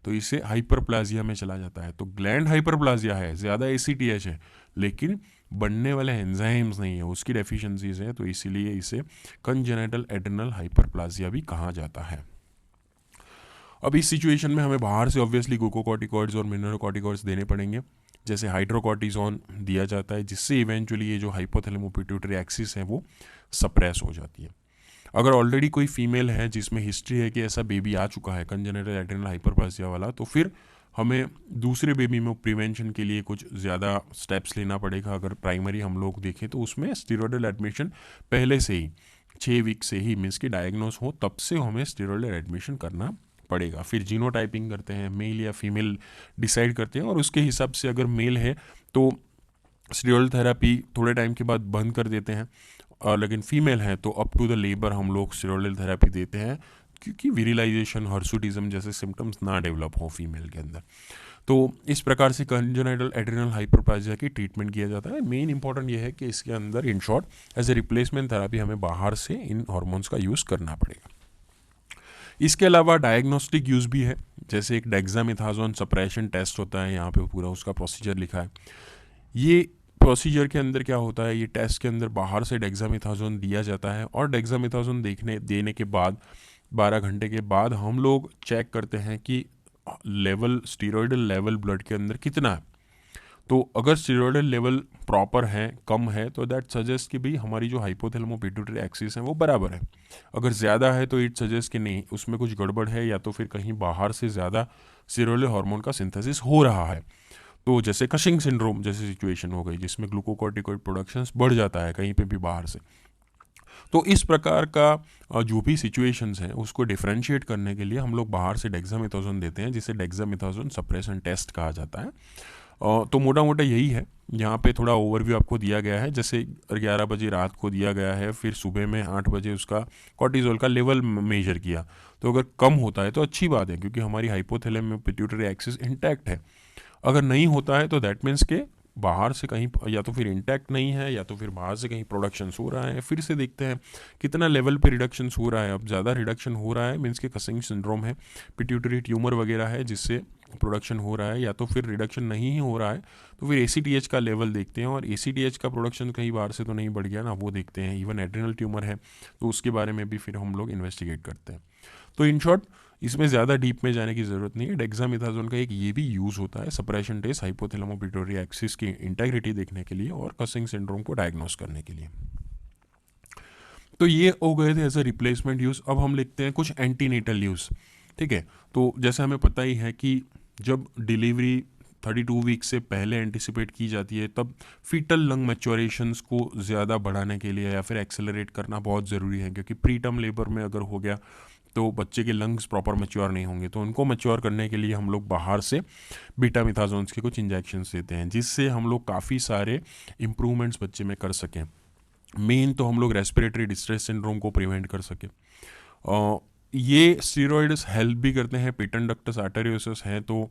तो इससे हाइपरप्लाजिया में चला जाता है। तो ग्लैंड हाइपरप्लाजिया है, ज़्यादा ACTH है, लेकिन बनने वाले एंजाइम्स नहीं है, उसकी डेफिशिएंसीज है, तो इसीलिए इसे कंजेनिटल एड्रिनल हाइपरप्लाजिया भी कहा जाता है। अब इस सिचुएशन में हमें बाहर से ऑब्वियसली ग्लूकोकॉर्टिकॉइड्स और मिनरलोकॉर्टिकॉइड्स देने पड़ेंगे, जैसे हाइड्रोकॉर्टिजोन दिया जाता है, जिससे इवेंचुअली ये जो हाइपोथैलेमो पिट्यूटरी एक्सिस है वो सप्रेस हो जाती है। अगर ऑलरेडी कोई फीमेल है जिसमें हिस्ट्री है कि ऐसा बेबी आ चुका है कंजेनिटल एड्रिनल हाइपरप्लाजिया वाला, तो फिर हमें दूसरे बेबी में प्रिवेंशन के लिए कुछ ज़्यादा स्टेप्स लेना पड़ेगा। अगर प्राइमरी हम लोग देखें तो उसमें स्टेरॉयडल एडमिशन पहले से ही 6 वीक से ही, मीन्स की डायग्नोस हो तब से हमें स्टेरॉयडल एडमिशन करना पड़ेगा। फिर जीनोटाइपिंग करते हैं, मेल या फीमेल डिसाइड करते हैं, और उसके हिसाब से अगर मेल है तो स्टेरॉयडल थेरेपी थोड़े टाइम के बाद बंद कर देते हैं, लेकिन फीमेल है तो अप टू द लेबर हम लोग स्टेरॉयडल थेरेपी देते हैं, क्योंकि विरिलाइजेशन हर्सुटिज्म जैसे सिम्टम्स ना डेवलप हो फीमेल के अंदर। तो इस प्रकार से कंजेनिटल एड्रिनल हाइपरप्लाजिया की ट्रीटमेंट किया जाता है। मेन इंपॉर्टेंट ये है कि इसके अंदर in short as a replacement therapy हमें बाहर से इन हॉर्मोन्स का यूज़ करना पड़ेगा। इसके अलावा डायग्नोस्टिक यूज़ भी है, जैसे एक डेक्सामेथासोन सप्रेशन टेस्ट होता है, यहाँ पे पूरा उसका प्रोसीजर लिखा है। ये प्रोसीजर के अंदर क्या होता है, ये टेस्ट के अंदर बाहर से डेक्सामेथासोन दिया जाता है, और डेक्सामेथासोन देने के बाद 12 घंटे के बाद हम लोग चेक करते हैं कि लेवल स्टीरॉयडल लेवल ब्लड के अंदर कितना है। तो अगर स्टीरॉयडल लेवल प्रॉपर है, कम है, तो दैट सजेस्ट कि भाई हमारी जो हाइपोथैलेमो पिट्यूटरी एक्सिस है वो बराबर है। अगर ज़्यादा है तो इट सजेस्ट कि नहीं, उसमें कुछ गड़बड़ है, या तो फिर कहीं बाहर से ज़्यादा स्टीरॉयडल हार्मोन का सिंथेसिस हो रहा है। तो जैसे कशिंग सिंड्रोम जैसी सिचुएशन हो गई, जिसमें ग्लूकोकॉर्टिकॉइड प्रोडक्शंस बढ़ जाता है कहीं पे भी बाहर से। तो इस प्रकार का जो भी सिचुएशंस हैं उसको डिफरेंशिएट करने के लिए हम लोग बाहर से डेक्सामेथासोन देते हैं, जिसे डेक्सामेथासोन सप्रेशन टेस्ट कहा जाता है। तो मोटा मोटा यही है। यहाँ पे थोड़ा ओवरव्यू आपको दिया गया है, जैसे 11 बजे रात को दिया गया है, फिर सुबह में 8 बजे उसका कॉर्टिजोल का लेवल मेजर किया। तो अगर कम होता है तो अच्छी बात है, क्योंकि हमारी हाइपोथैलेमो पिट्यूटरी एक्सिस इंटैक्ट है। अगर नहीं होता है तो दैट मीन्स के बाहर से कहीं या तो फिर इंटैक्ट नहीं है या तो फिर बाहर से कहीं प्रोडक्शंस हो रहा है। फिर से देखते हैं कितना लेवल पे रिडक्शंस हो रहा है। अब ज़्यादा रिडक्शन हो रहा है मीन्स के कसिंग सिंड्रोम है, पिट्यूटरी ट्यूमर वगैरह है जिससे प्रोडक्शन हो रहा है, या तो फिर रिडक्शन नहीं ही हो रहा है तो फिर ACTH का लेवल देखते हैं, और ACTH का प्रोडक्शन कहीं बाहर से तो नहीं बढ़ गया ना, वो देखते हैं। इवन एड्रिनल ट्यूमर है तो उसके बारे में भी फिर हम लोग इन्वेस्टिगेट करते हैं। तो इन शॉर्ट इसमें ज़्यादा डीप में जाने की ज़रूरत नहीं है। डेक्सामेथासोन का एक ये भी यूज़ होता है सप्रेशन टेस्ट हाइपोथैलेमो पिट्यूटरी एक्सिस की इंटेग्रिटी देखने के लिए और कसिंग सिंड्रोम को डायग्नोस करने के लिए। तो ये हो गए थे एज अ रिप्लेसमेंट यूज़। अब हम लिखते हैं कुछ एंटीनेटल यूज़। ठीक है, तो जैसे हमें पता ही है कि जब डिलीवरी 32 वीक से पहले एंटिसिपेट की जाती है तब फीटल लंग मैच्योरेशंस को ज़्यादा बढ़ाने के लिए या फिर एक्सेलरेट करना बहुत ज़रूरी है, क्योंकि प्री टर्म लेबर में अगर हो गया तो बच्चे के लंग्स प्रॉपर मैच्योर नहीं होंगे। तो उनको मैच्योर करने के लिए हम लोग बाहर से बीटा मिथाजोन्स के कुछ इंजेक्शंस देते हैं जिससे हम लोग काफ़ी सारे इम्प्रूवमेंट्स बच्चे में कर सकें। मेन तो हम लोग रेस्पिरेटरी डिस्ट्रेस सिंड्रोम को प्रिवेंट कर सकें। ये स्टीरॉइड्स हेल्प भी करते हैं, पेटेंट डक्टस आर्टेरियोसिस है तो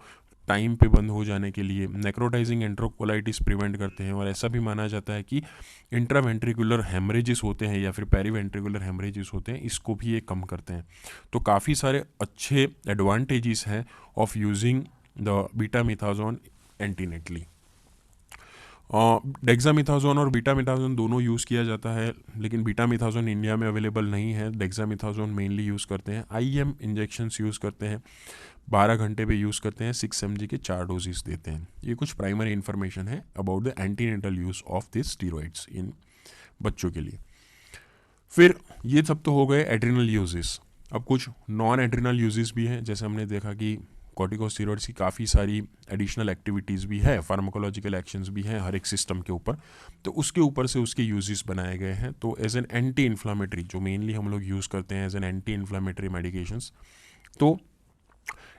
टाइम पे बंद हो जाने के लिए, नेक्रोटाइजिंग एंट्रोकोलाइटिस प्रिवेंट करते हैं, और ऐसा भी माना जाता है कि इंट्रावेंट्रिकुलर हेमरेजेस होते हैं या फिर पेरीवेंट्रिकुलर हेमरेजेस होते हैं, इसको भी ये कम करते हैं। तो काफ़ी सारे अच्छे एडवांटेजेस हैं ऑफ यूजिंग द बीटा मिथाजोन एंटीनेटली। डेक्सामिथाजोन और बीटामिथाजोन दोनों यूज़ किया जाता है, लेकिन बीटामिथाजोन इंडिया में अवेलेबल नहीं है। डेक्सामिथाजोन मेनली यूज़ करते हैं, IM इंजेक्शंस यूज़ करते हैं, 12 घंटे पे यूज़ करते हैं, 6 mg के 4 डोजेस देते हैं। ये कुछ प्राइमरी इन्फॉर्मेशन है about the antenatal use of this steroids इन बच्चों के लिए। फिर ये सब तो हो गए एड्रिनल यूजेस। अब कुछ नॉन एड्रिनल यूजेस भी हैं, जैसे हमने देखा कि कॉर्टिकोस्टेरॉइड्स की काफ़ी सारी एडिशनल एक्टिविटीज़ भी है, फार्माकोलॉजिकल एक्शंस भी हैं हर एक सिस्टम के ऊपर, तो उसके ऊपर से उसके यूजेस बनाए गए हैं। तो एज एन एंटी इन्फ्लामेटरी जो मेनली हम लोग यूज़ करते हैं as an anti inflammatory medications, तो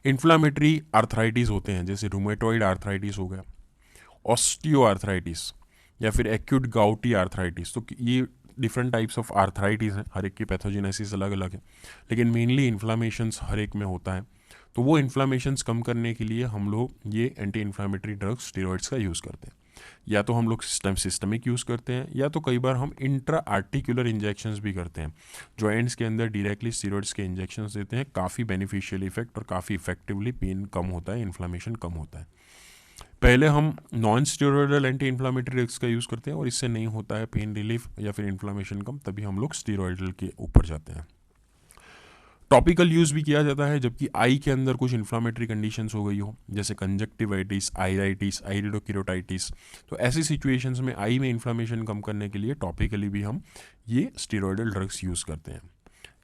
इन्फ्लामेटरी आर्थराइटिस होते हैं जैसे रूमेटॉइड आर्थराइटिस हो गया, ऑस्टियो आर्थराइटिस या फिर एक्यूट गाउटी आर्थराइटिस। तो ये डिफरेंट टाइप्स ऑफ आर्थराइटिस हैं, हर एक की पैथोजेनेसिस अलग अलग है, लेकिन मेनली इन्फ्लामेशंस हर एक में होता है। तो वो इन्फ्लामेशंस कम करने के लिए हम लोग ये एंटी इन्फ्लामेटरी ड्रग्स स्टेरॉइड्स का यूज़ करते हैं। या तो हम लोग सिस्टमिक यूज़ करते हैं, या तो कई बार हम इंट्रा आर्टिकुलर इंजेक्शंस भी करते हैं, जॉइंट्स के अंदर डायरेक्टली स्टेरॉइड्स के इंजेक्शंस देते हैं। काफ़ी बेनिफिशियल इफेक्ट और काफ़ी इफेक्टिवली पेन कम होता है, इन्फ्लामेशन कम होता है। पहले हम non steroidal anti inflammatory drugs का यूज़ करते हैं और इससे नहीं होता है पेन रिलीफ या फिर इन्फ्लामेशन कम, तभी हम लोग स्टेरॉयडल के ऊपर जाते हैं। टॉपिकल यूज़ भी किया जाता है जबकि आई के अंदर कुछ इन्फ्लामेटरी कंडीशंस हो गई हो, जैसे कंजक्टिवाइटिस, आइराइटिस, आइरिडोकिरोटाइटिस। तो ऐसी सिचुएशंस में आई में इन्फ्लामेशन कम करने के लिए टॉपिकली भी हम ये स्टेरॉयडल ड्रग्स यूज़ करते हैं।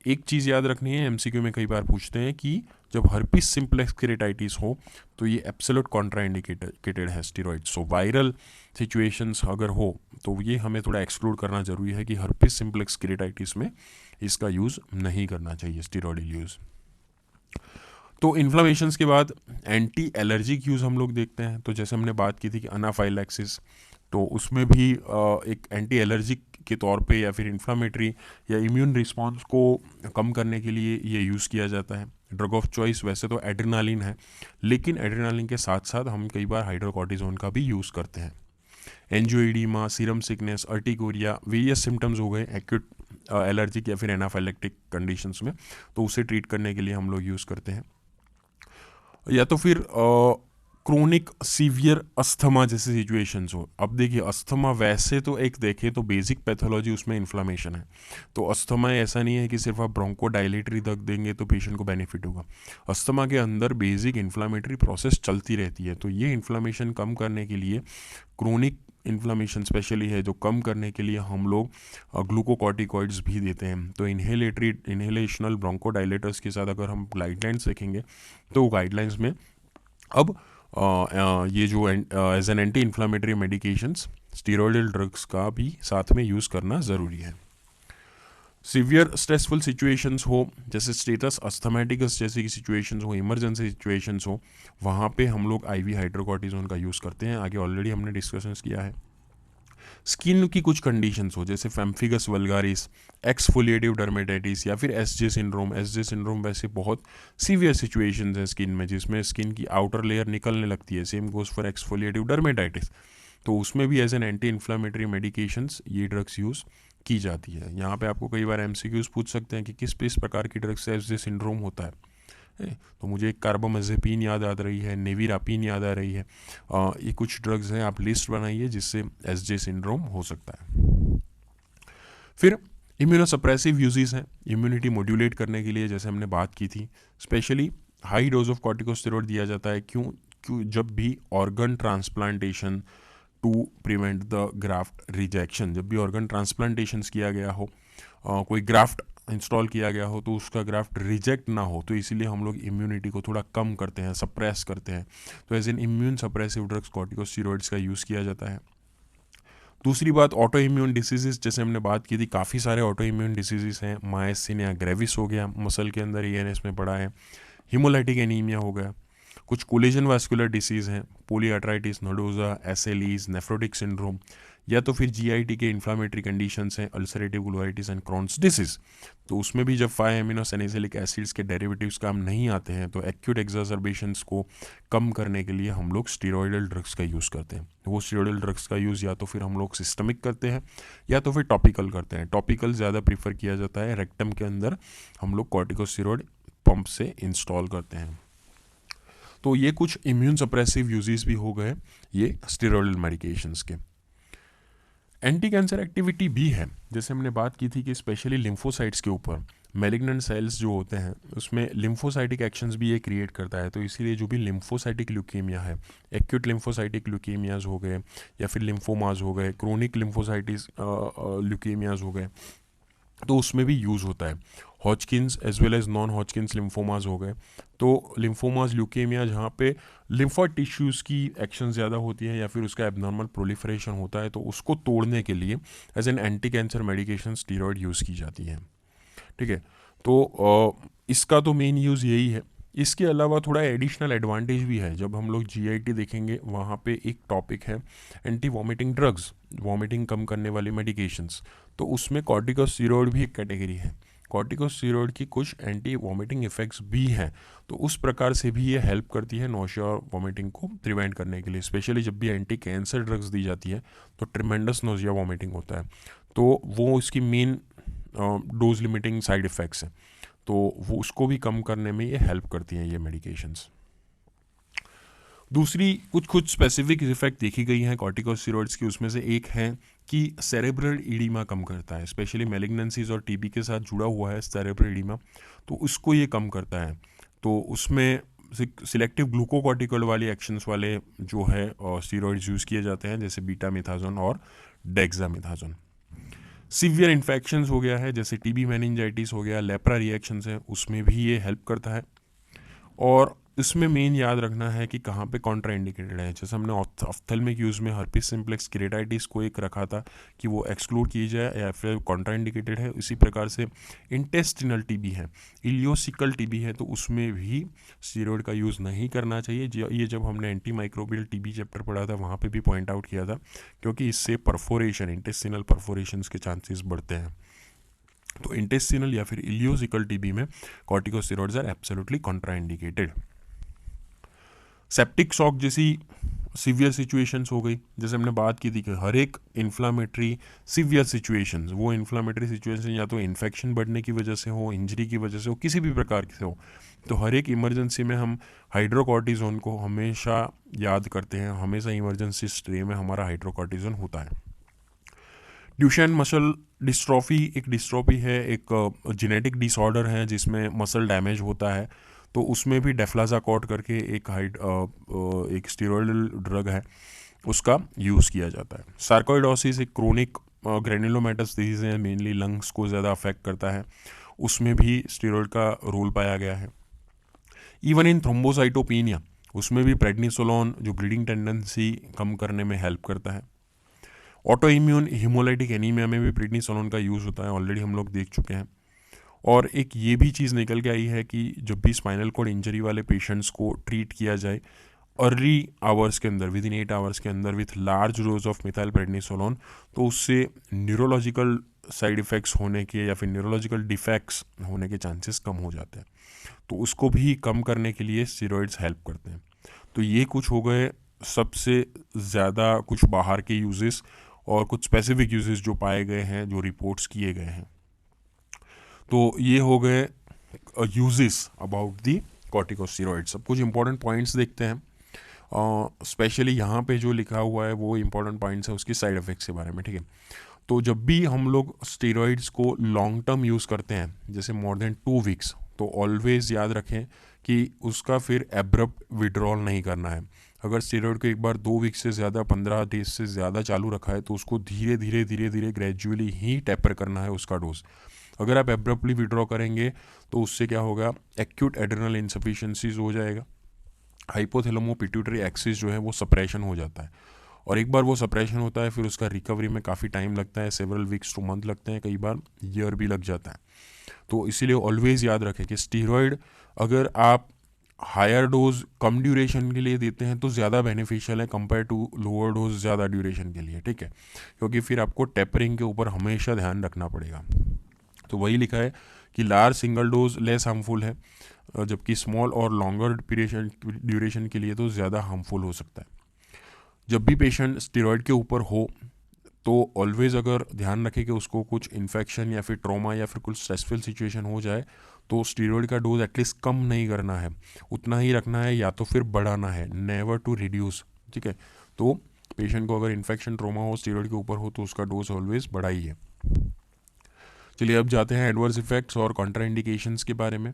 एक चीज़ याद रखनी है, MCQ में कई बार पूछते हैं कि जब हर्पिस सिम्प्लेक्स केरेटाइटिस हो तो ये एब्सोल्यूट कॉन्ट्राइंडिकेटेड है स्टेरॉइड। सो वायरल सिचुएशंस अगर हो तो ये हमें थोड़ा एक्सक्लूड करना जरूरी है कि हर्पिस सिम्प्लेक्स केरेटाइटिस में इसका यूज़ नहीं करना चाहिए स्टेरॉइडल यूज़। तो इन्फ्लामेशंस के बाद एंटी एलर्जिक यूज़ हम लोग देखते हैं। तो जैसे हमने बात की थी कि अनाफाइलैक्सिस, तो उसमें भी एक एंटी एलर्जिक के तौर पे या फिर इन्फ्लामेटरी या इम्यून रिस्पॉन्स को कम करने के लिए ये यूज़ किया जाता है। ड्रग ऑफ चॉइस वैसे तो एड्रेनालिन है, लेकिन एड्रेनालिन के साथ साथ हम कई बार हाइड्रोकॉर्टिजोन का भी यूज़ करते हैं। एंजियोइडीमा, सीरम सिकनेस, अर्टिकोरिया, वेरियस सिम्टम्स हो गए एक्यूट एलर्जिक या फिर एनाफाइलेक्टिक कंडीशंस में, तो उसे ट्रीट करने के लिए हम लोग यूज़ करते हैं। या तो फिर क्रोनिक सीवियर अस्थमा जैसे सिचुएशंस हो। अब देखिए अस्थमा वैसे तो एक देखें तो बेसिक पैथोलॉजी उसमें इन्फ्लामेशन है, तो अस्थमा ऐसा नहीं है कि सिर्फ आप ब्रोंकोडायलेटरी दग देंगे तो पेशेंट को बेनिफिट होगा। अस्थमा के अंदर बेसिक इन्फ्लामेटरी प्रोसेस चलती रहती है, तो ये इन्फ्लामेशन कम करने के लिए क्रोनिक इन्फ्लामेशन स्पेशली है जो कम करने के लिए हम लोग ग्लूकोकॉर्टिकॉइड्स भी देते हैं। तो इन्हेलेशनल ब्रोंकोडायलेटर्स के साथ अगर हम गाइडलाइंस देखेंगे तो गाइडलाइंस में अब ये जो as an anti inflammatory medications steroidal drugs का भी साथ में यूज़ करना ज़रूरी है। सीवियर स्ट्रेसफुल सिचुएशंस हो जैसे स्टेटस अस्थमेटिकस जैसी की सिचुएशंस हो, इमरजेंसी सिचुएशंस हो, वहाँ पे हम लोग IV हाइड्रोकॉर्टिजोन का यूज़ करते हैं। आगे ऑलरेडी हमने डिस्कशंस किया है। स्किन की कुछ कंडीशंस हो जैसे फेम्फिगस वल्गारिस, एक्सफोलिएटिव डर्मेटाइटिस या फिर SJ सिंड्रोम। SJ सिंड्रोम वैसे बहुत सीवियर सिचुएशंस हैं स्किन में जिसमें स्किन की आउटर लेयर निकलने लगती है, same goes for exfoliative dermatitis. तो उसमें भी as an anti inflammatory medications ये ड्रग्स यूज़ की जाती है। यहाँ पे आपको कई बार एमसीक्यूज पूछ सकते हैं कि किस प्रकार की ड्रग्स से एसजे सिंड्रोम होता है। तो मुझे एक कार्बामेज़ेपिन याद आ रही है, नेविरापिन याद आ रही है। ये कुछ ड्रग्स हैं, आप लिस्ट बनाइए जिससे एसजे सिंड्रोम हो सकता है। फिर इम्यूनोसप्रेसिव यूजेस हैं इम्यूनिटी मॉड्यूलेट करने के लिए, जैसे हमने बात की थी। Specially high dose of corticosteroid दिया जाता है क्यों क्यों जब भी organ transplantation to prevent the graft rejection, जब भी ऑर्गन ट्रांसप्लांटेशन किया गया हो, कोई ग्राफ्ट इंस्टॉल किया गया हो तो उसका ग्राफ्ट रिजेक्ट ना हो, तो इसीलिए हम लोग इम्यूनिटी को थोड़ा कम करते हैं, सप्रेस करते हैं। तो as an immune suppressive drugs corticosteroids का यूज़ किया जाता है। दूसरी बात, ऑटो इम्यून डिसीजेस, जैसे हमने बात की थी, काफ़ी सारे ऑटो इम्यून डिसीजेस हैं। मायसिनिया ग्रेविस हो गया, मसल के अंदर ईएनएस में पड़ा है। हीमोलाइटिक एनीमिया हो गया। कुछ कोलिजन वास्कुलर डिसीज़ हैं, polyarteritis nodosa, SLEs, nephrotic syndrome, या तो फिर जीआईटी के इन्फ्लामेटरी कंडीशंस हैं, ulcerative colitis and Crohn's disease. तो उसमें भी जब 5 एमिनो सैलिसिलिक एसिड्स के डेरिवेटिव्स काम नहीं आते हैं तो एक्यूट एक्साजर्बेशंस को कम करने के लिए हम लोग स्टीरॉयडल ड्रग्स का यूज़ करते हैं। वो स्टीरॉयडल ड्रग्स का यूज़ या तो फिर हम लोग सिस्टमिक करते हैं या तो फिर टॉपिकल करते हैं। टॉपिकल ज़्यादा प्रीफर किया जाता है, रेक्टम के अंदर हम लोग कॉर्टिकोस्टेरॉइड पंप से इंस्टॉल करते हैं। तो ये कुछ इम्यून सप्रेसिव यूजेस भी हो गए ये स्टेरॉइडल मेडिकेशंस के। एंटी कैंसर एक्टिविटी भी है, जैसे हमने बात की थी कि स्पेशली लिम्फोसाइट्स के ऊपर मैलिग्नेंट सेल्स जो होते हैं उसमें लिम्फोसाइटिक एक्शंस भी ये क्रिएट करता है। तो इसीलिए जो भी लिम्फोसाइटिक ल्यूकेमिया है, एक्यूट लिम्फोसाइटिक ल्यूकेमियाज हो गए या फिर लिम्फोमाज हो गए, क्रोनिक लिम्फोसाइटिस ल्यूकेमियाज हो गए, तो उसमें भी यूज़ होता है। हॉजकिन्स एज वेल एज नॉन हॉजकिन्स लिम्फोमाज हो गए। तो लिम्फोमाज ल्यूकेमिया जहाँ पे लिम्फोइड टिश्यूज़ की एक्शन ज़्यादा होती है या फिर उसका एबनॉर्मल प्रोलिफरेशन होता है, तो उसको तोड़ने के लिए as an anti cancer medication steroid use की जाती है। ठीक है, तो इसका तो मेन यूज़ यही है। इसके अलावा थोड़ा एडिशनल एडवांटेज भी है। जब हम लोग जीआईटी देखेंगे वहाँ पे एक टॉपिक है एंटी वॉमिटिंग ड्रग्स, वॉमिटिंग कम करने वाली मेडिकेशंस। तो उसमें कॉर्टिकोस्टेरॉइड भी एक कैटेगरी है। कॉर्टिकोस्टेरॉइड की कुछ एंटी वॉमिटिंग इफ़ेक्ट्स भी हैं, तो उस प्रकार से भी ये हेल्प करती है नौशिया और वॉमिटिंग को प्रिवेंट करने के लिए। स्पेशली जब भी एंटी कैंसर ड्रग्स दी जाती है तो ट्रिमेंडस नौशिया वॉमिटिंग होता है, तो वो इसकी main dose limiting side effects हैं, तो वो उसको भी कम करने में ये हेल्प करती हैं ये मेडिकेशंस। दूसरी कुछ स्पेसिफिक इफेक्ट देखी गई हैं कॉर्टिकोस्टेरॉइड्स की, उसमें से एक है कि सेरेब्रल इडीमा कम करता है। स्पेशली मैलिग्नेंसीज और टीबी के साथ जुड़ा हुआ है सेरेब्रल इडीमा, तो उसको ये कम करता है। तो उसमें सिलेक्टिव ग्लूकोकॉर्टिकॉइड वाली एक्शंस वाले जो है स्टेरॉइड्स यूज़ किए जाते हैं, जैसे बीटामिथाजोन और डेक्सामिथाजोन। सीवियर इन्फेक्शंस हो गया है, जैसे टीबी मेनिंजाइटिस हो गया, लेप्रा रिएक्शंस है, उसमें भी ये हेल्प करता है। और इसमें मेन याद रखना है कि कहाँ पे कॉन्ट्रा इंडिकेटेड है। जैसे हमने ऑप्थेल्मिक यूज़ में हर्पिस सिम्प्लेक्स केरेटाइटिस को एक रखा था कि वो एक्सक्लूड की जाए या फिर कॉन्ट्रा इंडिकेटेड है, इसी प्रकार से इंटेस्टिनल टीबी है, इलियोसिकल टीबी है, तो उसमें भी स्टेरॉइड का यूज़ नहीं करना चाहिए। ये जब हमने एंटी माइक्रोबियल टीबी चैप्टर पढ़ा था वहाँ पर भी पॉइंट आउट किया था, क्योंकि इससे परफोरेशन, इंटेस्टिनल परफोरेशन के चांसेस बढ़ते हैं। तो इंटेस्टिनल या फिर इलियोसिकल टीबी में corticosteroids are absolutely contraindicated. Septic shock जैसी सीवियर सिचुएशंस हो गई, जैसे हमने बात की थी कि हर एक इन्फ्लामेटरी सीवियर सिचुएशंस, वो इन्फ्लामेटरी सिचुएशन या तो इन्फेक्शन बढ़ने की वजह से हो, इंजरी की वजह से हो, किसी भी प्रकार से हो, तो हर एक इमरजेंसी में हम हाइड्रोकॉर्टिजोन को हमेशा याद करते हैं। हमेशा इमरजेंसी स्टे में हमारा हाइड्रोकॉर्टिजोन होता है। ड्यूशेन मसल डिस्ट्रॉफी एक डिस्ट्रॉफी है, एक जेनेटिक डिसऑर्डर है जिसमें मसल डैमेज होता है, तो उसमें भी डेफ्लाजाकॉर्ट करके एक स्टेरॉइडल ड्रग है, उसका यूज़ किया जाता है। सार्कोइडोसिस एक क्रोनिक ग्रेनुलोमेटस डिजीज है, मेनली लंग्स को ज़्यादा अफेक्ट करता है, उसमें भी स्टेरॉइड का रोल पाया गया है। इवन इन थ्रोम्बोसाइटोपिनिया, उसमें भी प्रेडनिसोलोन जो ब्लीडिंग टेंडेंसी कम करने में हेल्प करता है। ऑटो इम्यून हीमोलाइटिक एनीमिया में भी प्रेडनिसोलोन का यूज़ होता है, ऑलरेडी हम लोग देख चुके हैं। और एक ये भी चीज़ निकल के आई है कि जब भी स्पाइनल कॉर्ड इंजरी वाले पेशेंट्स को ट्रीट किया जाए अर्ली आवर्स के अंदर, विद इन 8 आवर्स के अंदर, with large dose of methyl prednisolone, तो उससे न्यूरोलॉजिकल साइड इफ़ेक्ट्स होने के या फिर न्यूरोलॉजिकल डिफेक्ट्स होने के चांसेस कम हो जाते हैं। तो उसको भी कम करने के लिए स्टेरॉइड्स हेल्प करते हैं। तो ये कुछ हो गए सबसे ज़्यादा कुछ बाहर के यूजेस और कुछ स्पेसिफिक यूजेस जो पाए गए हैं, जो रिपोर्ट्स किए गए हैं। तो ये हो गए यूजेस अबाउट दी कॉर्टिकोस्टेरॉइड्स। अब कुछ इंपॉर्टेंट पॉइंट्स देखते हैं। स्पेशली यहाँ पे जो लिखा हुआ है वो इंपॉर्टेंट पॉइंट्स है उसकी साइड इफ़ेक्ट्स के बारे में, ठीक है। तो जब भी हम लोग स्टेरॉइड्स को लॉन्ग टर्म यूज़ करते हैं, जैसे मोर देन 2 वीक्स, तो ऑलवेज़ याद रखें कि उसका फिर एब्रप्ट विड्रॉल नहीं करना है। अगर स्टेरॉइड को एक बार 2 वीक से ज़्यादा, 15 डेज से ज़्यादा चालू रखा है, तो उसको धीरे धीरे धीरे धीरे ग्रेजुअली ही टेपर करना है उसका डोज। अगर आप एब्रप्टली विड्रॉ करेंगे तो उससे क्या होगा, एक्यूट एड्रेनल इंसफिशिएंसीज हो जाएगा, हाइपोथैलेमो पिट्यूटरी एक्सिस जो है वो सप्रेशन हो जाता है, और एक बार वो सप्रेशन होता है फिर उसका रिकवरी में काफ़ी टाइम लगता है, सेवरल वीक्स टू मंथ लगते हैं, कई बार ईयर भी लग जाता है। तो इसीलिए ऑलवेज याद रखें कि स्टीरॉयड अगर आप हायर डोज कम ड्यूरेशन के लिए देते हैं तो ज़्यादा बेनिफिशियल है कंपेयर टू लोअर डोज ज़्यादा ड्यूरेशन के लिए, ठीक है, क्योंकि फिर आपको टेपरिंग के ऊपर हमेशा ध्यान रखना पड़ेगा। तो वही लिखा है कि large single dose less harmful है, जबकि स्मॉल और लॉन्गर ड्यूरेशन के लिए तो ज़्यादा हार्मफुल हो सकता है। जब भी पेशेंट स्टेरॉयड के ऊपर हो तो ऑलवेज़ अगर ध्यान रखें कि उसको कुछ इन्फेक्शन या फिर ट्रॉमा या फिर कुछ स्ट्रेसफुल सिचुएशन हो जाए तो स्टेरॉयड का डोज एटलीस्ट कम नहीं करना है, उतना ही रखना है या तो फिर बढ़ाना है, नेवर टू रिड्यूस, ठीक है। तो पेशेंट को अगर इन्फेक्शन ट्रॉमा हो, स्टेरॉयड के ऊपर हो, तो उसका डोज ऑलवेज बढ़ाइए। चलिए अब जाते हैं एडवर्स इफेक्ट्स और कॉन्ट्राइंडिकेशंस के बारे में।